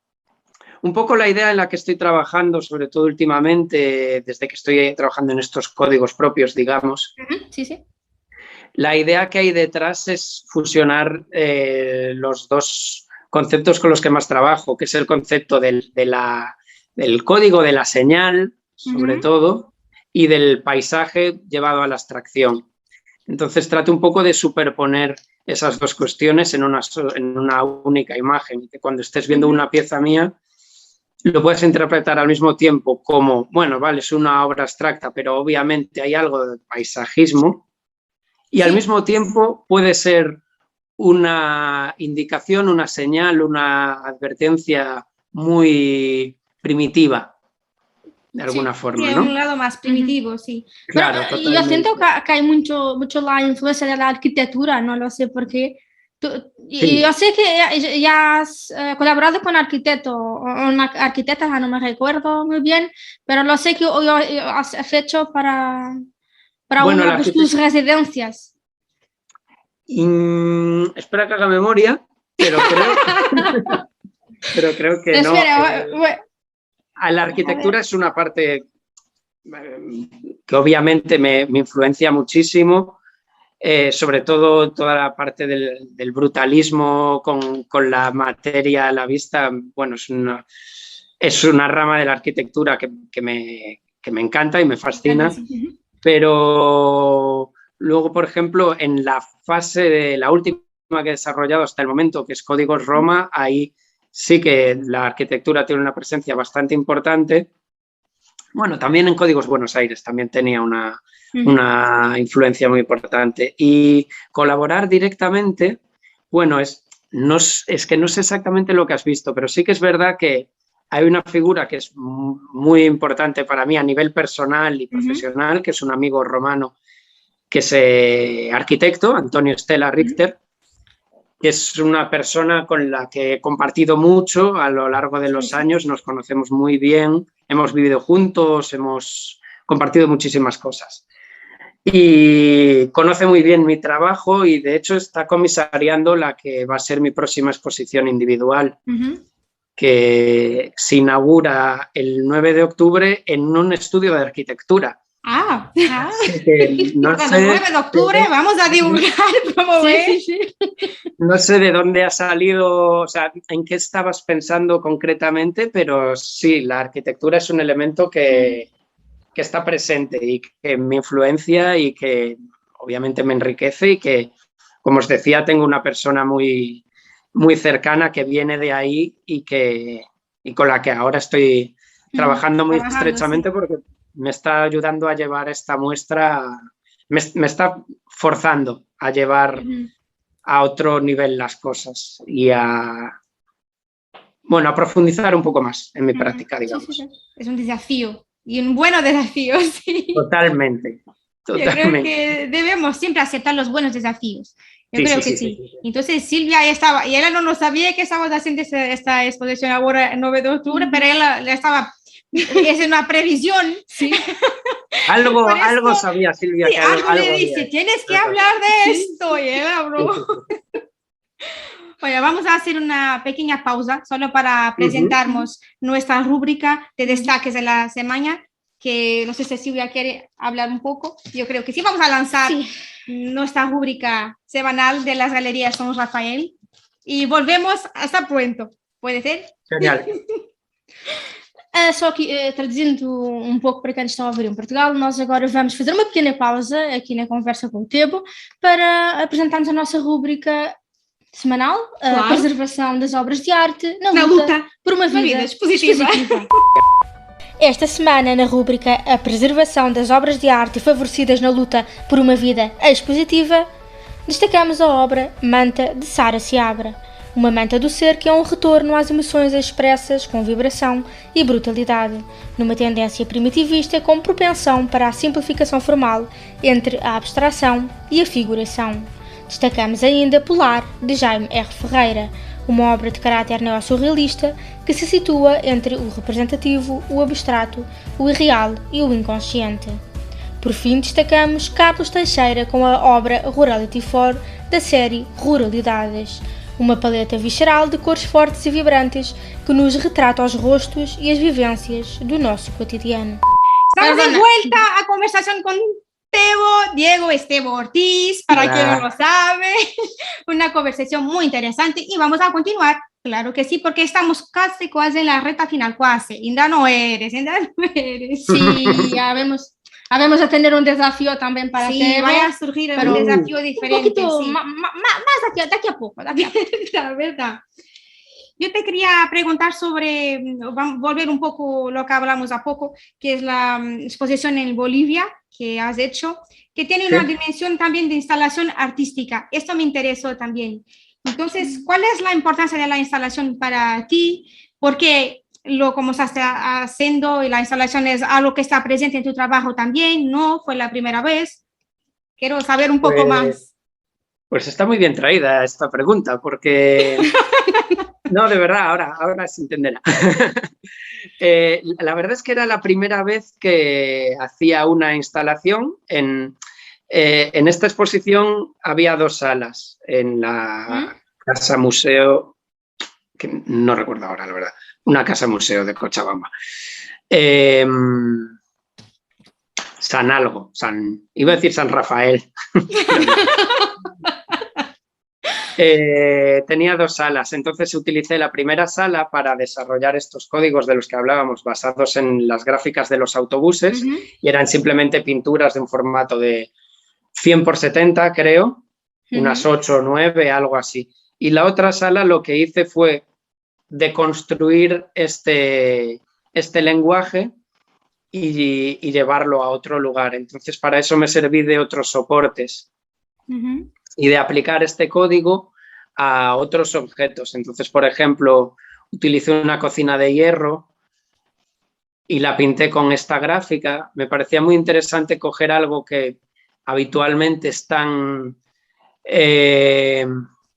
un poco la idea en la que estoy trabajando, sobre todo últimamente, desde que estoy trabajando en estos códigos propios, digamos, Sí, sí. la idea que hay detrás es fusionar los 2 conceptos con los que más trabajo, que es el concepto del código de la señal, sobre todo, y del paisaje llevado a la abstracción. Entonces trato un poco de superponer esas 2 cuestiones en una única imagen, que cuando estés viendo una pieza mía lo puedes interpretar al mismo tiempo como, bueno, vale, es una obra abstracta, pero obviamente hay algo de paisajismo, y al mismo tiempo puede ser una indicación, una señal, una advertencia muy primitiva, de alguna forma, Tiene ¿no? un lado más primitivo, sí. Claro, Bueno, yo totalmente. siento que hay mucho la influencia de la arquitectura, no lo sé por qué. Sí. Yo sé que ya has colaborado con arquitecto o una arquitecta, no me recuerdo muy bien, pero lo sé que has hecho para Bueno, una de tus residencias. Espera que haga memoria, pero creo que no. Espera, La arquitectura es una parte que obviamente me influencia muchísimo, sobre todo toda la parte del brutalismo con la materia a la vista. Bueno, es una rama de la arquitectura que me encanta y me fascina, pero luego, por ejemplo, en la fase de la última que he desarrollado hasta el momento, que es Códigos Roma, ahí sí que la arquitectura tiene una presencia bastante importante. Bueno, también en Códigos Buenos Aires también tenía una influencia muy importante. Y colaborar directamente, bueno, es que no sé exactamente lo que has visto, pero sí que es verdad que hay una figura que es muy importante para mí a nivel personal y profesional, que es un amigo romano, que es arquitecto, Antonio Stella Richter, que es una persona con la que he compartido mucho a lo largo de los años, nos conocemos muy bien, hemos vivido juntos, hemos compartido muchísimas cosas. Y conoce muy bien mi trabajo y de hecho está comisariando la que va a ser mi próxima exposición individual, que se inaugura el 9 de octubre en un estudio de arquitectura. El 9 de octubre vamos a dibujar, como ves. No sé de dónde ha salido, o sea, en qué estabas pensando concretamente, pero sí, la arquitectura es un elemento que está presente y que me influencia y que obviamente me enriquece y que, como os decía, tengo una persona muy, muy cercana que viene de ahí y con la que ahora estoy trabajando muy estrechamente porque me está ayudando a llevar esta muestra, me está forzando a llevar a otro nivel las cosas y a profundizar un poco más en mi práctica, digamos. Sí. Es un desafío y un buen desafío, sí. Totalmente. Yo creo que debemos siempre aceptar los buenos desafíos. Yo creo que sí. Entonces Silvia ya estaba, y ella no sabía que estábamos haciendo esta exposición ahora el 9 de octubre, pero ella estaba, es una previsión. Sí. Algo sabía Silvia. Sí, que algo le dice, tienes que hablar de esto, y él habló. Bueno, vamos a hacer una pequeña pausa solo para presentarnos nuestra rúbrica de destaques de la semana, que no sé si Silvia quiere hablar un poco. Yo creo que sí, vamos a lanzar nuestra rúbrica semanal de las galerías São Rafael y volvemos hasta pronto. ¿Puede ser? Genial. Só que, traduzindo um pouco para quem está a ouvir em Portugal, nós agora vamos fazer uma pequena pausa aqui na conversa com o Tebo para apresentarmos a nossa rúbrica semanal, a Claro. preservação das obras de arte na Na luta luta por uma vida positiva. Esta semana, na rúbrica A Preservação das Obras de Arte Favorecidas na Luta por uma Vida Expositiva, destacamos a obra Manta, de Sara Seabra, uma manta do ser que é um retorno às emoções expressas com vibração e brutalidade, numa tendência primitivista com propensão para a simplificação formal entre a abstração e a figuração. Destacamos ainda Polar, de Jaime R. Ferreira, uma obra de caráter neossurrealista que se situa entre o representativo, o abstrato, o irreal e o inconsciente. Por fim, destacamos Carlos Teixeira com a obra Rurality 4 da série Ruralidades, uma paleta visceral de cores fortes e vibrantes que nos retrata os rostos e as vivências do nosso cotidiano. Estamos de Perdona. vuelta a conversación con Diego Estevo Ortiz, para Hola. quien no lo sabe, una conversación muy interesante y vamos a continuar, claro que sí, porque estamos casi en la recta final, casi, ainda no eres. Sí, habemos a tener un desafío también para Sí, Tebo, vaya a surgir pero un desafío un diferente. poquito Sí. más daqui a poco. La verdad. Yo te quería preguntar sobre, vamos a volver un poco lo que hablamos a poco, que es la exposición en Bolivia que has hecho, que tiene una dimensión también de instalación artística. Esto me interesó también. Entonces, ¿cuál es la importancia de la instalación para ti? Porque lo como estás haciendo y la instalación es algo que está presente en tu trabajo también, ¿no? Fue la primera vez. Quiero saber un poco más. Pues está muy bien traída esta pregunta, porque... No, de verdad, ahora se entenderá. La verdad es que era la primera vez que hacía una instalación. En esta exposición había 2 salas en la casa museo, que no recuerdo ahora, la verdad, una casa museo de Cochabamba. Iba a decir San Rafael. Tenía 2 salas, entonces utilicé la primera sala para desarrollar estos códigos de los que hablábamos, basados en las gráficas de los autobuses, y eran simplemente pinturas de un formato de 100 por 70, creo, unas 8 o 9, algo así. Y la otra sala lo que hice fue deconstruir este lenguaje y llevarlo a otro lugar. Entonces, para eso me serví de otros soportes y de aplicar este código a otros objetos. Entonces, por ejemplo, utilicé una cocina de hierro y la pinté con esta gráfica. Me parecía muy interesante coger algo que habitualmente es tan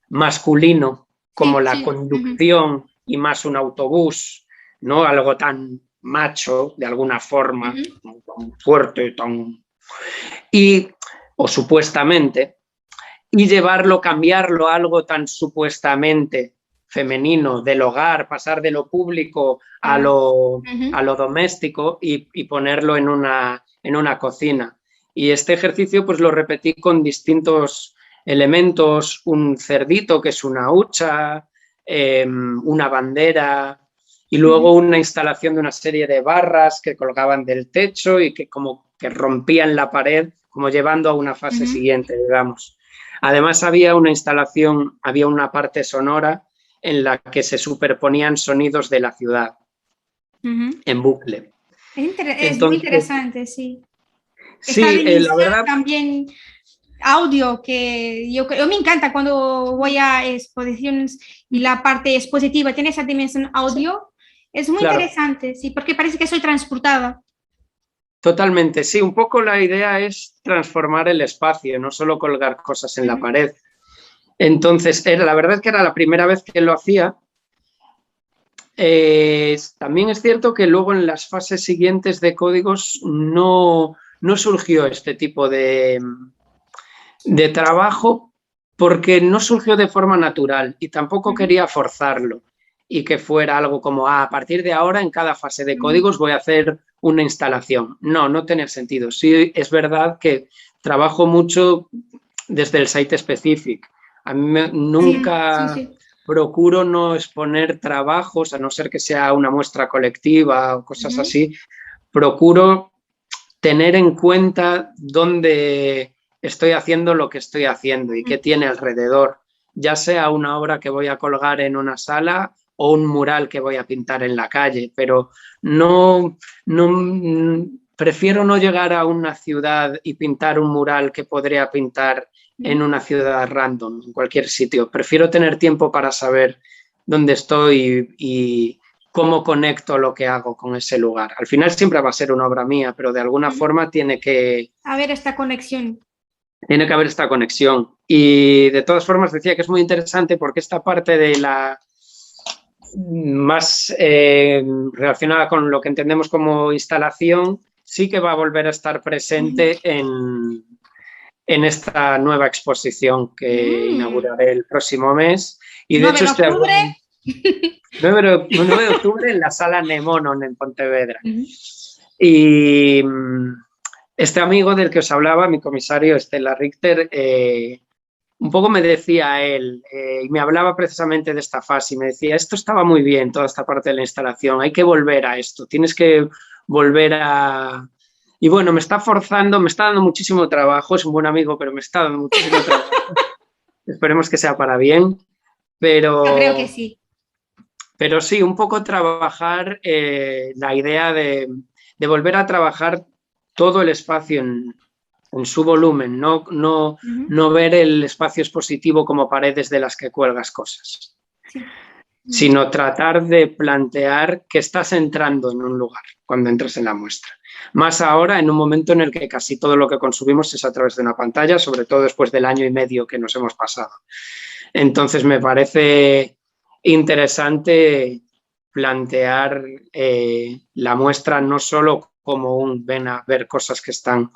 masculino como la conducción y más un autobús, ¿no? Algo tan macho, de alguna forma, tan fuerte, o supuestamente, y cambiarlo a algo tan supuestamente femenino, del hogar, pasar de lo público a lo doméstico y ponerlo en una cocina. Y este ejercicio pues lo repetí con distintos elementos, un cerdito que es una hucha, una bandera, y luego una instalación de una serie de barras que colgaban del techo y que como que rompían la pared, como llevando a una fase siguiente, digamos. Además había una instalación, había una parte sonora en la que se superponían sonidos de la ciudad en bucle. Es muy interesante, sí. Sí, la verdad. También audio, que yo me encanta cuando voy a exposiciones y la parte expositiva tiene esa dimensión audio. Es muy interesante, sí, porque parece que soy transportada. Totalmente, sí. Un poco la idea es transformar el espacio, no solo colgar cosas en la pared. Entonces, la verdad es que era la primera vez que lo hacía. También es cierto que luego en las fases siguientes de códigos no surgió este tipo de trabajo, porque no surgió de forma natural y tampoco quería forzarlo y que fuera algo como a partir de ahora en cada fase de códigos voy a hacer una instalación. No tenía sentido. Sí, es verdad que trabajo mucho desde el site specific. A mí nunca procuro no exponer trabajos, a no ser que sea una muestra colectiva o cosas así. Procuro tener en cuenta dónde estoy haciendo lo que estoy haciendo y qué tiene alrededor. ya sea una obra que voy a colgar en una sala o un mural que voy a pintar en la calle, pero prefiero no llegar a una ciudad y pintar un mural que podría pintar en una ciudad random, en cualquier sitio. Prefiero tener tiempo para saber dónde estoy y cómo conecto lo que hago con ese lugar. Al final siempre va a ser una obra mía, pero de alguna forma tiene que... A ver esta conexión. Tiene que haber esta conexión. Y de todas formas decía que es muy interesante porque esta parte de la más relacionada con lo que entendemos como instalación sí que va a volver a estar presente en esta nueva exposición que inauguraré el próximo mes. Y de 9 hecho de octubre. 9 de octubre en la Sala Nemonon en Pontevedra. Y este amigo del que os hablaba, mi comisario Estela Richter, un poco me decía él, y me hablaba precisamente de esta fase, y me decía, esto estaba muy bien, toda esta parte de la instalación, hay que volver a esto, tienes que volver a... Y bueno, me está forzando, me está dando muchísimo trabajo, es un buen amigo, pero me está dando muchísimo trabajo. Esperemos que sea para bien, pero... Yo creo que sí. Pero sí, un poco trabajar la idea de volver a trabajar todo el espacio en su volumen, no ver el espacio expositivo como paredes de las que cuelgas cosas, sino tratar de plantear que estás entrando en un lugar cuando entras en la muestra. Más ahora, en un momento en el que casi todo lo que consumimos es a través de una pantalla, sobre todo después del año y medio que nos hemos pasado. Entonces me parece interesante plantear la muestra no solo como un ven a ver cosas que están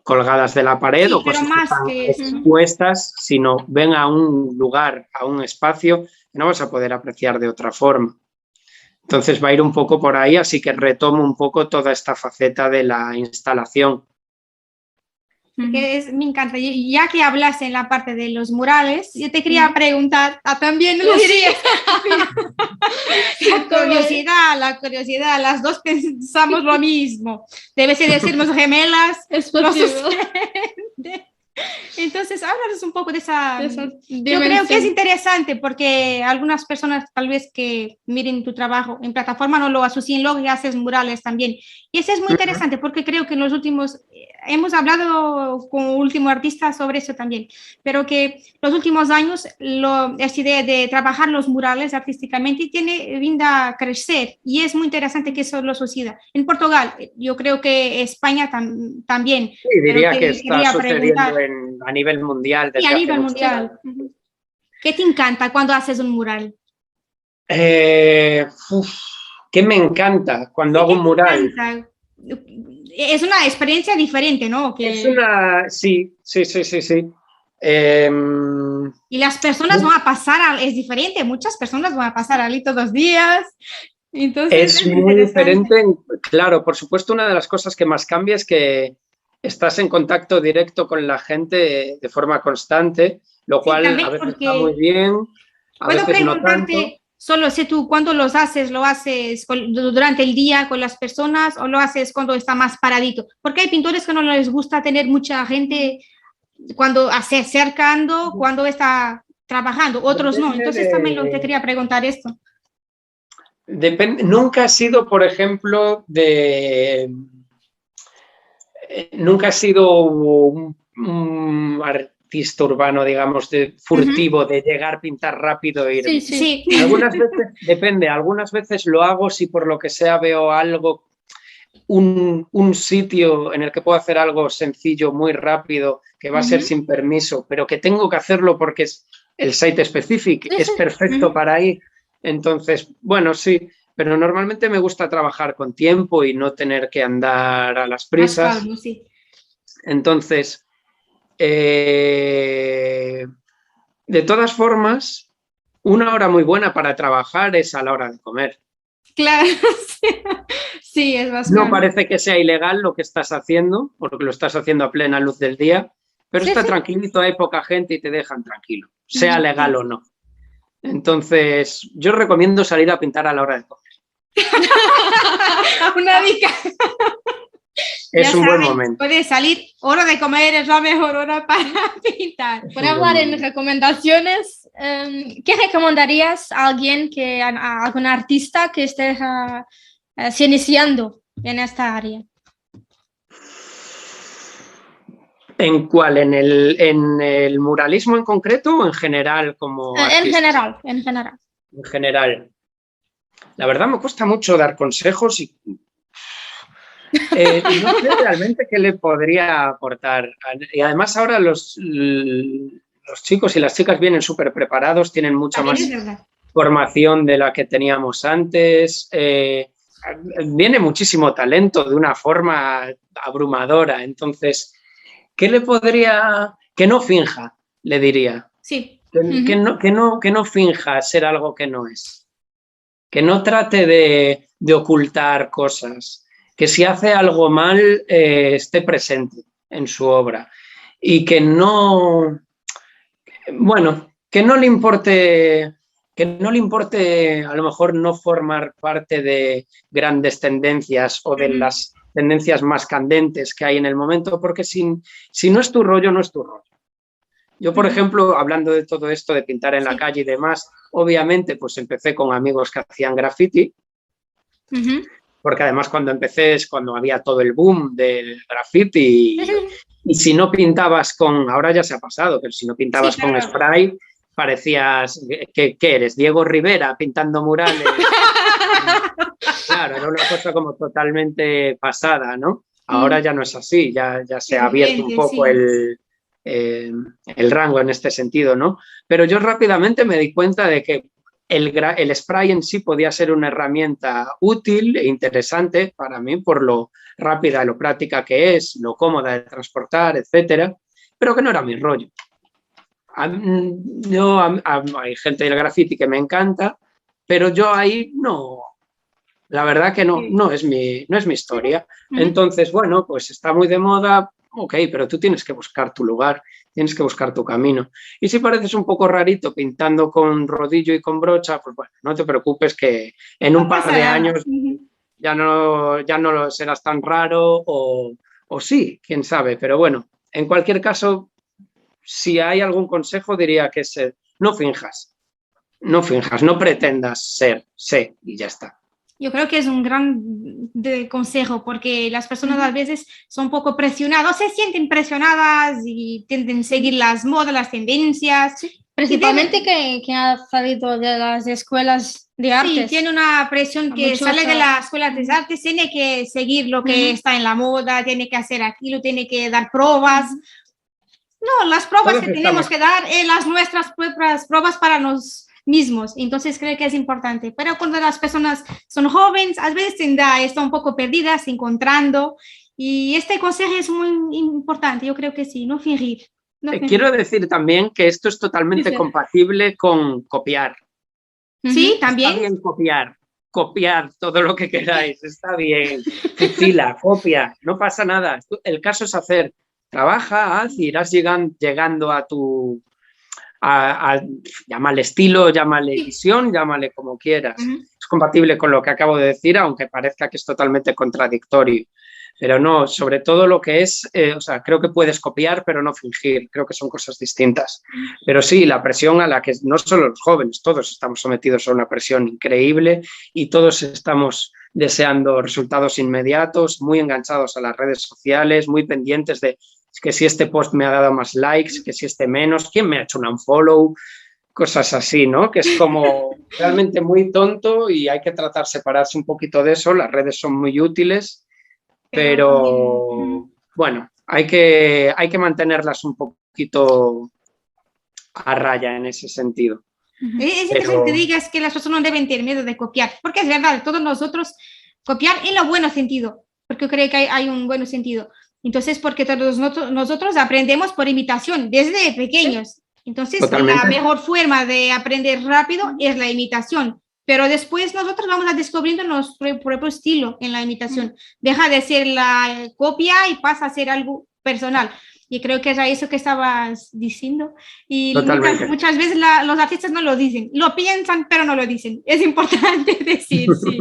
colgadas de la pared o cosas que están expuestas, sino ven a un lugar, a un espacio que no vas a poder apreciar de otra forma. Entonces va a ir un poco por ahí, así que retomo un poco toda esta faceta de la instalación. Me encanta. Ya que hablas en la parte de los murales, yo te quería preguntar, también lo diría. La curiosidad, las dos pensamos lo mismo. Debe ser decirnos gemelas. Es posible. Entonces, háblanos un poco de esa yo creo que es interesante porque algunas personas tal vez que miren tu trabajo en plataforma no lo asocien luego y haces murales también. Y eso es muy interesante porque creo que en los últimos, hemos hablado con el último artista sobre eso también, pero que los últimos años esta idea de trabajar los murales artísticamente tiene vindo a crecer y es muy interesante que eso lo suceda. En Portugal, yo creo que España también. Sí, diría que está sucediendo a nivel mundial. Sí, a nivel mundial. ¿Qué te encanta cuando haces un mural? ¿Qué me encanta cuando hago un mural? Es una experiencia diferente, ¿no? Sí. Y las personas van a pasar, es diferente, muchas personas van a pasar allí todos los días. Entonces, es muy diferente, claro, por supuesto una de las cosas que más cambia es que estás en contacto directo con la gente de forma constante, lo cual a veces está muy bien, a veces no tanto. Solo sé tú cuándo lo haces durante el día con las personas o lo haces cuando está más paradito, porque hay pintores que no les gusta tener mucha gente cuando se acercando, cuando está trabajando, otros no, entonces también te quería preguntar esto. Nunca ha sido, por ejemplo, nunca ha sido un artista urbano, digamos, furtivo, de llegar, pintar rápido e ir. Sí. Algunas veces, depende, algunas veces lo hago si por lo que sea veo algo, un sitio en el que puedo hacer algo sencillo, muy rápido, que va a ser sin permiso, pero que tengo que hacerlo porque es el site específico, es perfecto para ir. Entonces, bueno, sí, pero normalmente me gusta trabajar con tiempo y no tener que andar a las prisas. Calmo, sí. Entonces, de todas formas, una hora muy buena para trabajar es a la hora de comer. Claro, sí, es bastante. No parece que sea ilegal lo que estás haciendo, porque lo estás haciendo a plena luz del día, pero está tranquilito, hay poca gente y te dejan tranquilo, sea legal o no. Entonces, yo recomiendo salir a pintar a la hora de comer. Una dica. es Ya un buen saben, momento. puede salir, hora de comer es la mejor hora para pintar. Por hablar en recomendaciones, ¿qué recomendarías a alguien a algún artista que esté se iniciando en esta área? ¿En cuál? ¿En el muralismo en concreto o en general como En artista? general, en general. En general. La verdad me cuesta mucho dar consejos y no sé realmente qué le podría aportar. Y además ahora los chicos y las chicas vienen súper preparados, tienen mucha También más es verdad. formación de la que teníamos antes. Viene muchísimo talento de una forma abrumadora. Entonces, ¿qué le podría...? Que no finja, le diría. Sí. Que no finja ser algo que no es. Que no trate de ocultar cosas. Que si hace algo mal, esté presente en su obra. Y que no... Bueno, que no le importe a lo mejor no formar parte de grandes tendencias o de las tendencias más candentes que hay en el momento, porque si no es tu rollo, no es tu rollo. Yo, por ejemplo, hablando de todo esto de pintar en la calle y demás, obviamente pues empecé con amigos que hacían graffiti, porque además cuando empecé es cuando había todo el boom del graffiti y si no pintabas ahora ya se ha pasado, pero si no pintabas con spray, parecías, ¿qué eres? Diego Rivera pintando murales. Claro, era una cosa como totalmente pasada, ¿no? Ahora ya no es así, ya se ha abierto un poco el rango en este sentido, ¿no? Pero yo rápidamente me di cuenta de que el spray en sí podía ser una herramienta útil e interesante para mí por lo rápida, lo práctica que es, lo cómoda de transportar, etcétera, pero que no era mi rollo. Hay gente del graffiti que me encanta, pero yo ahí no, la verdad que no es mi historia. Entonces, bueno, pues está muy de moda, ok, pero tú tienes que buscar tu lugar, tienes que buscar tu camino. Y si pareces un poco rarito pintando con rodillo y con brocha, pues bueno, no te preocupes que en un par de años ya no serás tan raro o sí, quién sabe. Pero bueno, en cualquier caso, si hay algún consejo diría que no finjas, no pretendas sé y ya está. Yo creo que es un gran consejo porque las personas a veces son un poco presionadas, se sienten presionadas y tienden a seguir las modas, las tendencias. Sí, principalmente que ha salido de las escuelas de artes. Sí, tiene una presión que sale de las escuelas de artes, tiene que seguir lo que está en la moda, tiene que hacer aquello, tiene que dar pruebas. No, las pruebas Todos que tenemos que dar es las nuestras propias pruebas para nosotros mismos, entonces creo que es importante, pero cuando las personas son jóvenes, a veces están un poco perdidas, encontrando, y este consejo es muy importante, yo creo que sí, no fingir. Quiero decir también que esto es totalmente compatible con copiar. Sí, también. Está bien copiar todo lo que queráis, está bien, fuchila, copia, no pasa nada, el caso es hacer, trabaja, haz y irás llegando a tu... llámale estilo, llámale visión, llámale como quieras. Es compatible con lo que acabo de decir, aunque parezca que es totalmente contradictorio. Pero no, sobre todo lo que es, creo que puedes copiar, pero no fingir. Creo que son cosas distintas. Pero sí, la presión a la que no solo los jóvenes, todos estamos sometidos a una presión increíble y todos estamos deseando resultados inmediatos, muy enganchados a las redes sociales, muy pendientes de que si este post me ha dado más likes, que si este menos, quién me ha hecho un unfollow, cosas así, ¿no? Que es como realmente muy tonto y hay que tratar de separarse un poquito de eso. Las redes son muy útiles, pero bueno, hay que mantenerlas un poquito a raya en ese sentido. Es interesante que digas que las personas no deben tener miedo de copiar, porque es verdad, todos nosotros copiar en lo bueno sentido, porque yo creo que hay un buen sentido. Entonces, porque todos nosotros aprendemos por imitación desde pequeños. Entonces, la mejor forma de aprender rápido es la imitación. Pero después nosotros vamos a descubriendo nuestro propio estilo en la imitación. Deja de ser la copia y pasa a ser algo personal. Y creo que era eso que estabas diciendo. Y muchas veces los artistas no lo dicen. Lo piensan, pero no lo dicen. Es importante decir, sí.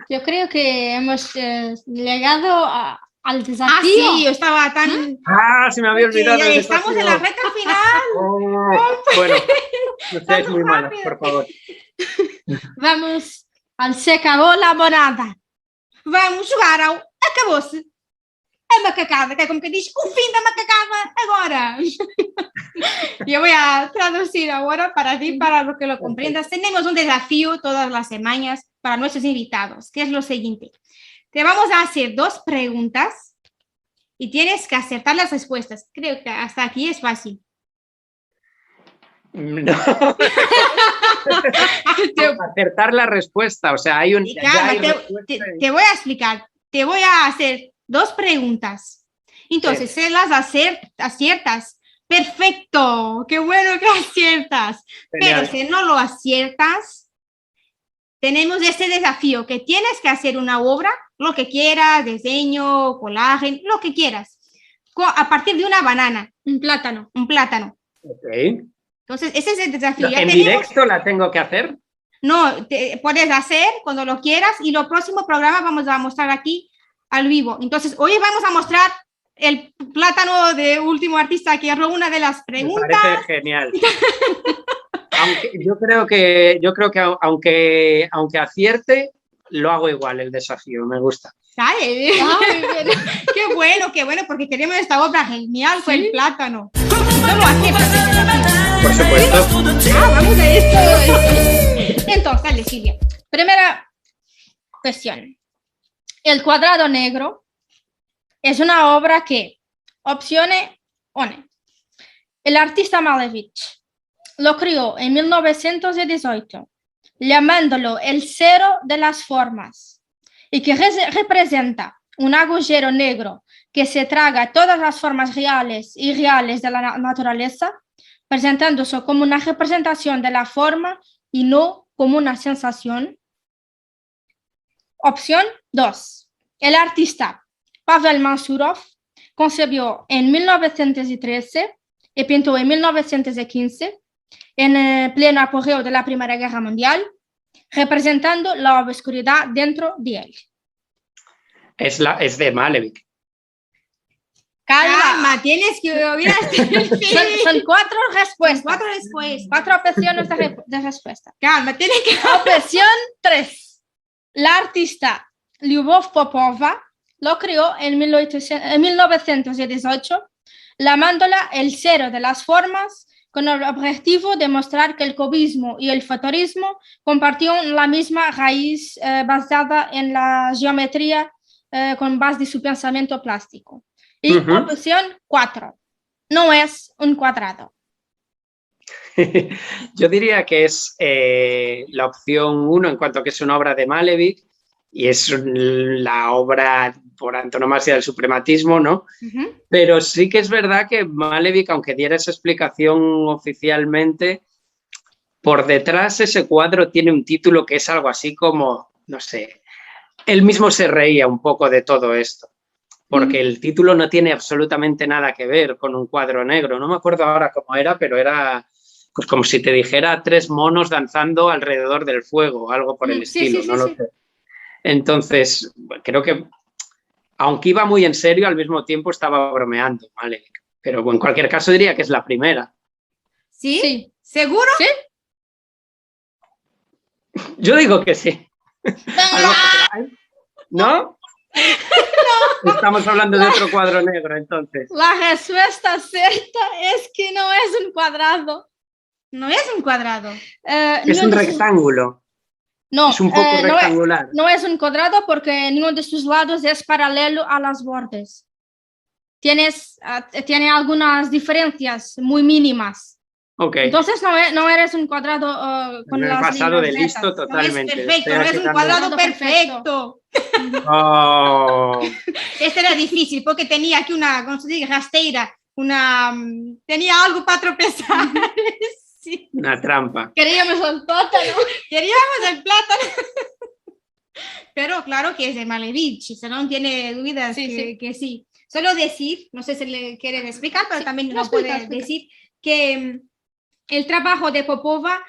Yo creo que hemos llegado al Ah, desafío. sí, yo estaba tan... Ah, se me había Porque olvidado. ya el estamos en desafío. la recta final. Oh, bueno, no seáis muy malos, rápido. por favor. Vamos al se acabó la morada. Vamos jogar ao acabou-se a macacada, que é como que diz o fim da macacada agora. Yo voy a traducir ahora para ti, para lo que lo comprendas. Tenemos un desafío todas las semanas para nuestros invitados, que es lo siguiente. Te vamos a hacer 2 preguntas y tienes que acertar las respuestas. Creo que hasta aquí es fácil. No. Acertar la respuesta, o sea, hay un... Y ya calma, hay te respuesta y- voy a explicar. Te voy a hacer 2 preguntas. Entonces, si las aciertas, perfecto, qué bueno que aciertas. Genial. Pero si no lo aciertas, tenemos este desafío, que tienes que hacer una obra, lo que quieras, diseño, collage, lo que quieras, a partir de una banana, Un plátano. un plátano. Ok. Entonces, ese es el desafío. Ya ¿En tenemos- directo la tengo que hacer? No, puedes hacer cuando lo quieras y lo próximo programa vamos a mostrar aquí al vivo. Entonces, hoy vamos a mostrar el plátano de último artista que erró una de las Me preguntas. parece genial. Yo creo que aunque acierte, lo hago igual el desafío, me gusta. Dale. Ah, muy bien. Qué bueno, porque queremos esta obra genial, fue el plátano. No lo aciertas el desafío. Por supuesto. Ah, vamos a esto. Entonces, dale, Silvia. Primera cuestión. El cuadrado negro es una obra que, opción 1, el artista Malevich lo creó en 1918, llamándolo el cero de las formas, y que representa un agujero negro que se traga todas las formas reales y irreales de la naturaleza, presentándose como una representación de la forma y no como una sensación. Opción 2. El artista Pavel Mansurov concebió en 1913 y pintó en 1915, en pleno apogeo de la Primera Guerra Mundial, representando la oscuridad dentro de él. Es de Malevich. Calma, tienes que oír hasta el fin. Son 4 respuestas. 4 después. 4 opciones de respuesta. Calma, tienes que... Opción 3. La artista Lyubov Popova lo creó en 1918, llamándola el cero de las formas, con el objetivo de mostrar que el cubismo y el futurismo compartían la misma raíz basada en la geometría con base de su pensamiento plástico. Y opción 4. No es un cuadrado. Yo diría que es la opción 1 en cuanto a que es una obra de Malevich y es la obra por antonomasia del suprematismo, ¿no? Pero sí que es verdad que Malevich, aunque diera esa explicación oficialmente, por detrás ese cuadro tiene un título que es algo así como, no sé, él mismo se reía un poco de todo esto, porque el título no tiene absolutamente nada que ver con un cuadro negro. No me acuerdo ahora cómo era, pero era pues como si te dijera 3 monos danzando alrededor del fuego, algo por el estilo, no lo sé. Entonces, creo que, aunque iba muy en serio, al mismo tiempo estaba bromeando, ¿vale? Pero en cualquier caso diría que es la primera. ¿Sí? Sí. ¿Seguro? ¿Sí? Yo digo que sí. ¿No? No. Estamos hablando de otro cuadro negro, entonces. La respuesta cierta es que no es un cuadrado. No es un cuadrado. Es un rectángulo. No, es un poco rectangular. No es un cuadrado porque ninguno de sus lados es paralelo a los bordes. Tiene algunas diferencias muy mínimas. Okay. Entonces no eres un cuadrado con las pasado de líneas listo rectas. totalmente. No es perfecto, no es un cuadrado perfecto. Oh. Este era difícil porque tenía aquí una, ¿cómo se dice? Rasteira, tenía algo para tropezar. Sí. Una trampa. Queríamos el plátano. Queríamos el plátano. Pero claro que es de Malevich, eso no tiene dudas que sí. Solo decir, no sé si le quieren explicar, pero también lo puede decir, que el trabajo de Popova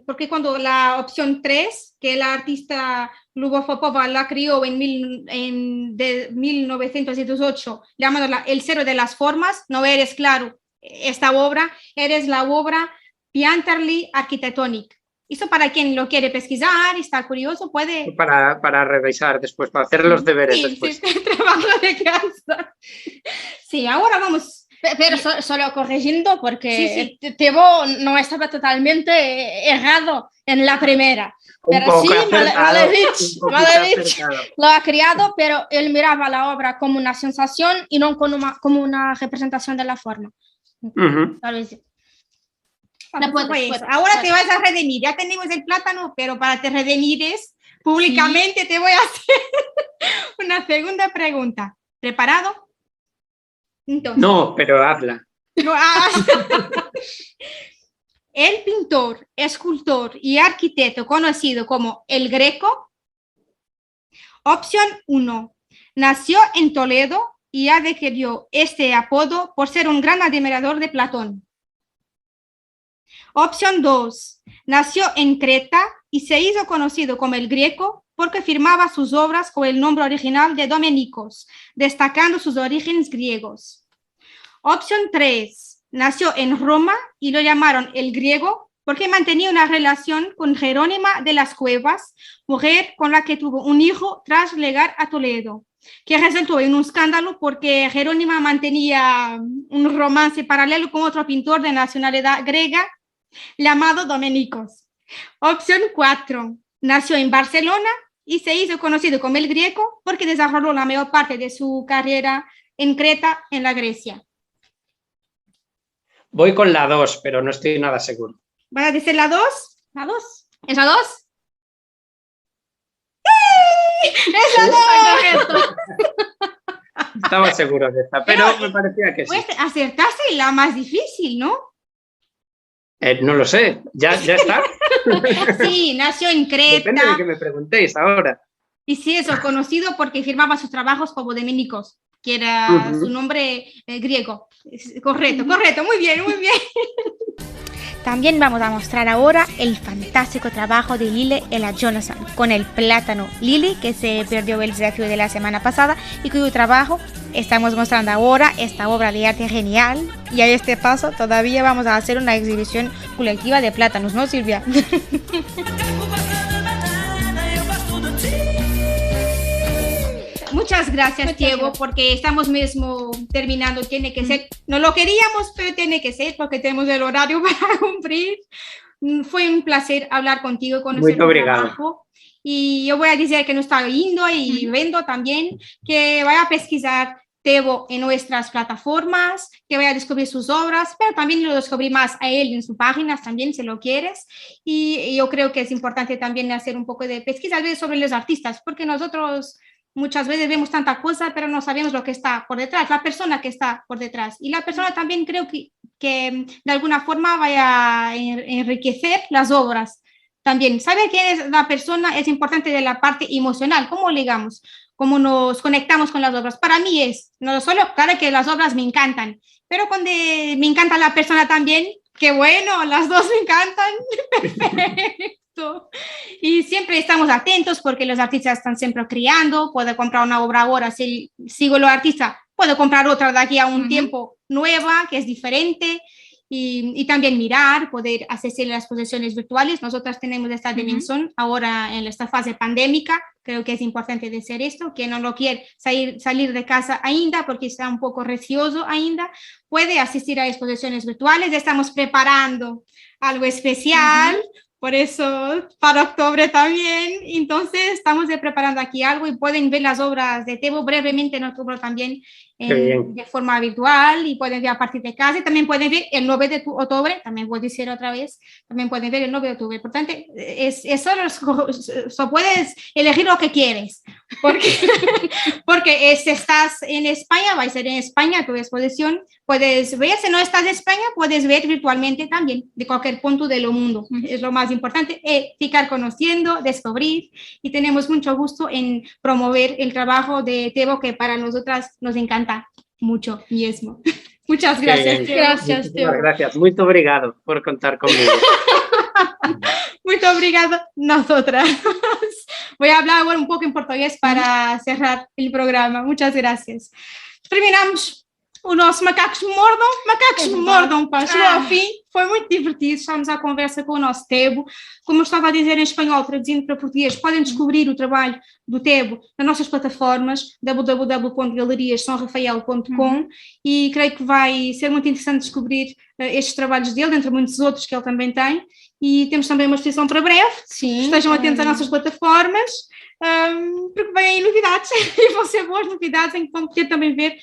porque cuando la opción 3, que la artista Lubov-Popova la crió en 1918, llamándola El cero de las formas, no eres, claro, esta obra, eres la obra Piantarli Architectonic. Eso para quien lo quiere pesquisar y está curioso puede... Para revisar después, para hacer los deberes sí, después. Sí, trabajo de casa. Sí, ahora vamos... Pero solo corrigiendo porque Tebo no estaba totalmente errado en la primera. Pero sí, Malevich lo ha criado, pero él miraba la obra como una sensación y no como una representación de la forma. Pues, ahora te vas a redimir. Ya tenemos el plátano, pero para te redimires públicamente te voy a hacer una segunda pregunta. ¿Preparado? Entonces, no, pero habla. No, el pintor, escultor y arquitecto conocido como El Greco. Opción 1. Nació en Toledo y adquirió este apodo por ser un gran admirador de Platón. Opción 2. Nació en Creta y se hizo conocido como El Greco porque firmaba sus obras con el nombre original de Domenicos, destacando sus orígenes griegos. Opción 3. Nació en Roma y lo llamaron El Griego porque mantenía una relación con Jerónima de las Cuevas, mujer con la que tuvo un hijo tras llegar a Toledo, que resultó en un escándalo porque Jerónima mantenía un romance paralelo con otro pintor de nacionalidad griega llamado Domenicos. Opción 4. Nació en Barcelona y se hizo conocido como El Greco porque desarrolló la mayor parte de su carrera en Creta, en la Grecia. Voy con la 2, pero no estoy nada seguro. ¿Vas a decir la 2? ¿La 2? ¿Es la 2? ¡Sí! ¡Es la 2! Estaba seguro de esta, pero me parecía que sí. Pues acertaste la más difícil, ¿no? No lo sé, ¿ya está? Sí, nació en Creta. Depende de que me preguntéis ahora. Y sí, eso, conocido porque firmaba sus trabajos como Domenicos, que era su nombre griego. Correcto, muy bien, muy bien. También vamos a mostrar ahora el fantástico trabajo de Lily Ella Jonathan con el plátano Lily, que se perdió el desafío de la semana pasada y cuyo trabajo estamos mostrando ahora, esta obra de arte genial. Y a este paso todavía vamos a hacer una exhibición colectiva de plátanos, ¿no, Silvia? Muchas gracias, Diego, porque estamos mismo terminando, tiene que ser, no lo queríamos, pero tiene que ser porque tenemos el horario para cumplir. Fue un placer hablar contigo, conocer tu trabajo. Y yo voy a decir que nos está oyendo y viendo también, que vaya a pesquisar Tebo en nuestras plataformas, que vaya a descubrir sus obras, pero también lo descubrí más a él en sus páginas también, si lo quieres. Y yo creo que es importante también hacer un poco de pesquisa a veces sobre los artistas, porque nosotros muchas veces vemos tanta cosa, pero no sabemos lo que está por detrás, la persona que está por detrás. Y la persona también creo que de alguna forma vaya a enriquecer las obras. También saber quién es la persona es importante de la parte emocional, cómo ligamos, cómo nos conectamos con las obras. Para mí es, no solo, claro que las obras me encantan, pero cuando me encanta la persona también, qué bueno, las dos me encantan, perfecto. Y siempre estamos atentos porque los artistas están siempre creando, puedo comprar una obra ahora, si sigo los artistas, puedo comprar otra de aquí a un tiempo nueva, que es diferente. Y también mirar, poder acceder a las exposiciones virtuales. Nosotras tenemos esta dimensión ahora en esta fase pandémica. Creo que es importante decir esto, que no lo quiere salir de casa ainda porque está un poco receoso ainda, puede asistir a exposiciones virtuales. Estamos preparando algo especial, por eso para octubre también. Entonces estamos preparando aquí algo y pueden ver las obras de Tebo brevemente en octubre también de forma virtual y pueden ver a partir de casa y también pueden ver el 9 de octubre, también voy a decir otra vez, también pueden ver el 9 de octubre. Por tanto, eso puedes elegir lo que quieres, porque si estás en España, va a ser en España tu exposición, puedes ver, si no estás en España, puedes ver virtualmente también, de cualquier punto del mundo. Es lo más importante, ficar conociendo, descubrir, y tenemos mucho gusto en promover el trabajo de Tebo, que para nosotras nos encanta mucho mismo. Muchas gracias. Gracias, Tebo. Gracias, muy obrigado por contar conmigo. Muito obrigada, nosotras. Voy a hablar ahora un poco en portugués para cerrar el programa. Muchas gracias. Terminamos o nosso Macacos Me Mordam. Macacos Me Mordam, pá, chegou ao fim. Foi muito divertido. Estamos à conversa com o nosso Tebo. Como eu estava a dizer em espanhol, traduzindo para português, podem descobrir o trabalho do Tebo nas nossas plataformas www.galeriassonrafael.com e creio que vai ser muito interessante descobrir estes trabalhos dele, entre muitos outros que ele também tem. E temos também uma exposição para breve. Sim. Estejam atentos às nossas plataformas, porque vêm aí novidades e vão ser boas novidades em que vão poder também ver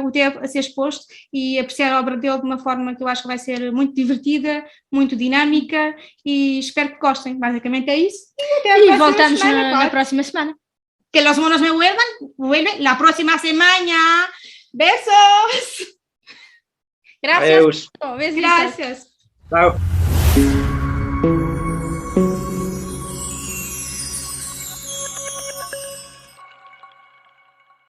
o Tebo a ser exposto e apreciar a obra dele de uma forma que eu acho que vai ser muito divertida, muito dinâmica e espero que gostem. Basicamente é isso. E voltamos na próxima semana. Que los monos me vuelven la próxima semana. Besos. Adeus. Gracias. Chao.